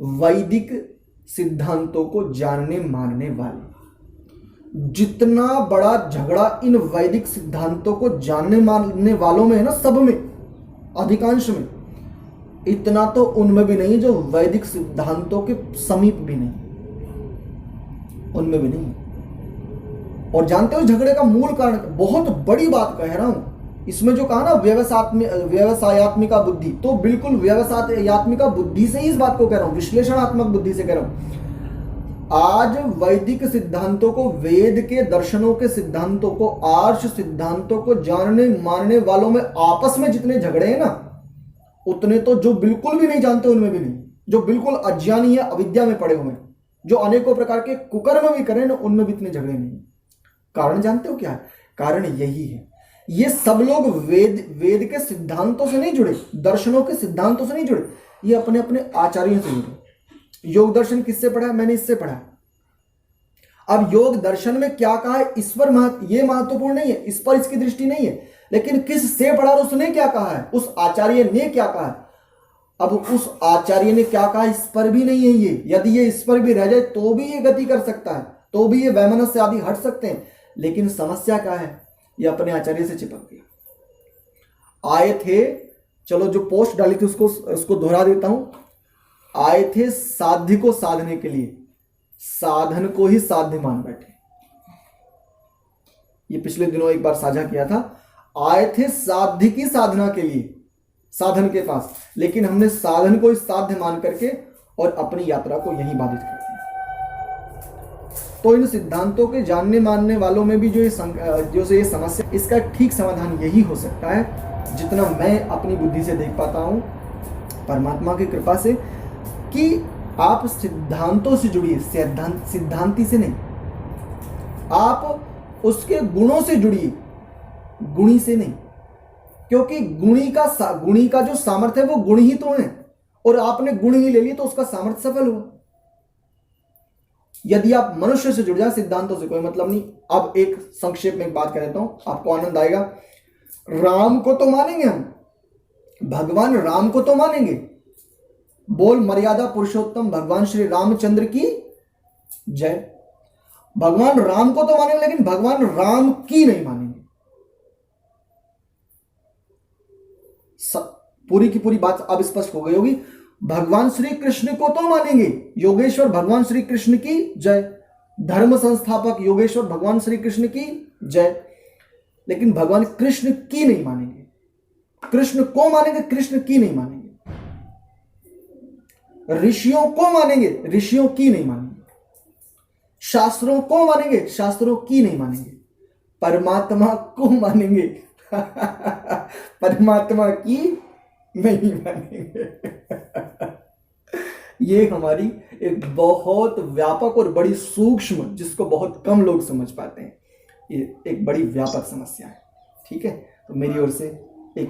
वैदिक सिद्धांतों को जानने मानने वाले, जितना बड़ा झगड़ा इन वैदिक सिद्धांतों को जानने मानने वालों में है ना, सब में, अधिकांश में, इतना तो उनमें भी नहीं जो वैदिक सिद्धांतों के समीप भी नहीं, उनमें भी नहीं। और जानते हो झगड़े का मूल कारण, बहुत बड़ी बात कह रहा हूं इसमें, जो कहा ना व्यवसायत्मिका बुद्धि, तो बिल्कुल व्यवसायत्मिका बुद्धि से ही इस बात को कह रहा हूं, विश्लेषणात्मक बुद्धि से कह रहा हूं। आज वैदिक सिद्धांतों को, वेद के दर्शनों के सिद्धांतों को, आर्ष सिद्धांतों को जानने मानने वालों में आपस में जितने झगड़े हैं ना, उतने तो जो बिल्कुल भी नहीं जानते उनमें भी नहीं, जो बिल्कुल अज्ञानी या अविद्या में पड़े हुए हैं, जो अनेकों प्रकार के कुकर्म भी करें ना, उनमें भी इतने झगड़े नहीं। कारण जानते हो क्या है? कारण यही है, ये सब लोग वेद के सिद्धांतों से नहीं जुड़े, दर्शनों के सिद्धांतों से नहीं जुड़े, ये अपने अपने आचार्यों से जुड़े। योग दर्शन किससे पढ़ा? मैंने इससे पढ़ा। अब योग दर्शन में क्या कहा है इस पर ये महत्वपूर्ण नहीं है, इस पर इसकी दृष्टि नहीं है, लेकिन किस से पढ़ा और उसने क्या कहा है, उस आचार्य ने क्या कहा है। अब उस आचार्य ने क्या कहा इस पर भी नहीं है ये, यदि ये इस पर भी रह जाए तो भी ये गति कर सकता है, तो भी ये वैमनस्य आदि हट सकते हैं। लेकिन समस्या क्या है, ये अपने आचार्य से चिपक गया। आए थे, चलो जो पोस्ट डाली थी उसको दोहरा देता हूं, आए थे साध्य को साधने के लिए, साधन को ही साध्य मान बैठे। ये पिछले दिनों एक बार साझा किया था। आए थे साध्य की साधना के लिए, साधन के पास, लेकिन हमने साधन को ही साध्य मान करके और अपनी यात्रा को यहीं बाधित कर दिया। तो इन सिद्धांतों के जानने मानने वालों में भी जो ये समस्या, इसका ठीक समाधान यही हो सकता है, जितना मैं अपनी बुद्धि से देख पाता हूं, परमात्मा की कृपा से, कि आप सिद्धांतों से जुड़िए, सिद्धांती से नहीं। आप उसके गुणों से जुड़िए, गुणी से नहीं, क्योंकि गुणी का जो सामर्थ्य है वो गुण ही तो है, और आपने गुण ही ले लिए तो उसका सामर्थ्य सफल हुआ। यदि आप मनुष्य से जुड़ जाए, सिद्धांतों से कोई मतलब नहीं। अब एक संक्षेप में एक बात कह देता हूं, आपको आनंद आएगा। राम को तो मानेंगे हम, भगवान राम को तो मानेंगे, बोल मर्यादा पुरुषोत्तम भगवान श्री रामचंद्र की जय। भगवान राम को तो मानेंगे, लेकिन भगवान राम की नहीं मानेंगे। पूरी की पूरी बात अब स्पष्ट हो गई होगी। भगवान श्री कृष्ण को तो मानेंगे, योगेश्वर भगवान श्री कृष्ण की जय, धर्म संस्थापक योगेश्वर भगवान श्री कृष्ण की जय, लेकिन भगवान कृष्ण की नहीं मानेंगे। कृष्ण को मानेंगे, कृष्ण की नहीं मानेंगे। ऋषियों को मानेंगे, ऋषियों की नहीं मानेंगे। शास्त्रों को मानेंगे, शास्त्रों की नहीं मानेंगे। परमात्मा को मानेंगे परमात्मा की नहीं मानेंगे ये हमारी एक बहुत व्यापक और बड़ी सूक्ष्म, जिसको बहुत कम लोग समझ पाते हैं, ये एक बड़ी व्यापक समस्या है। ठीक है, तो मेरी ओर से एक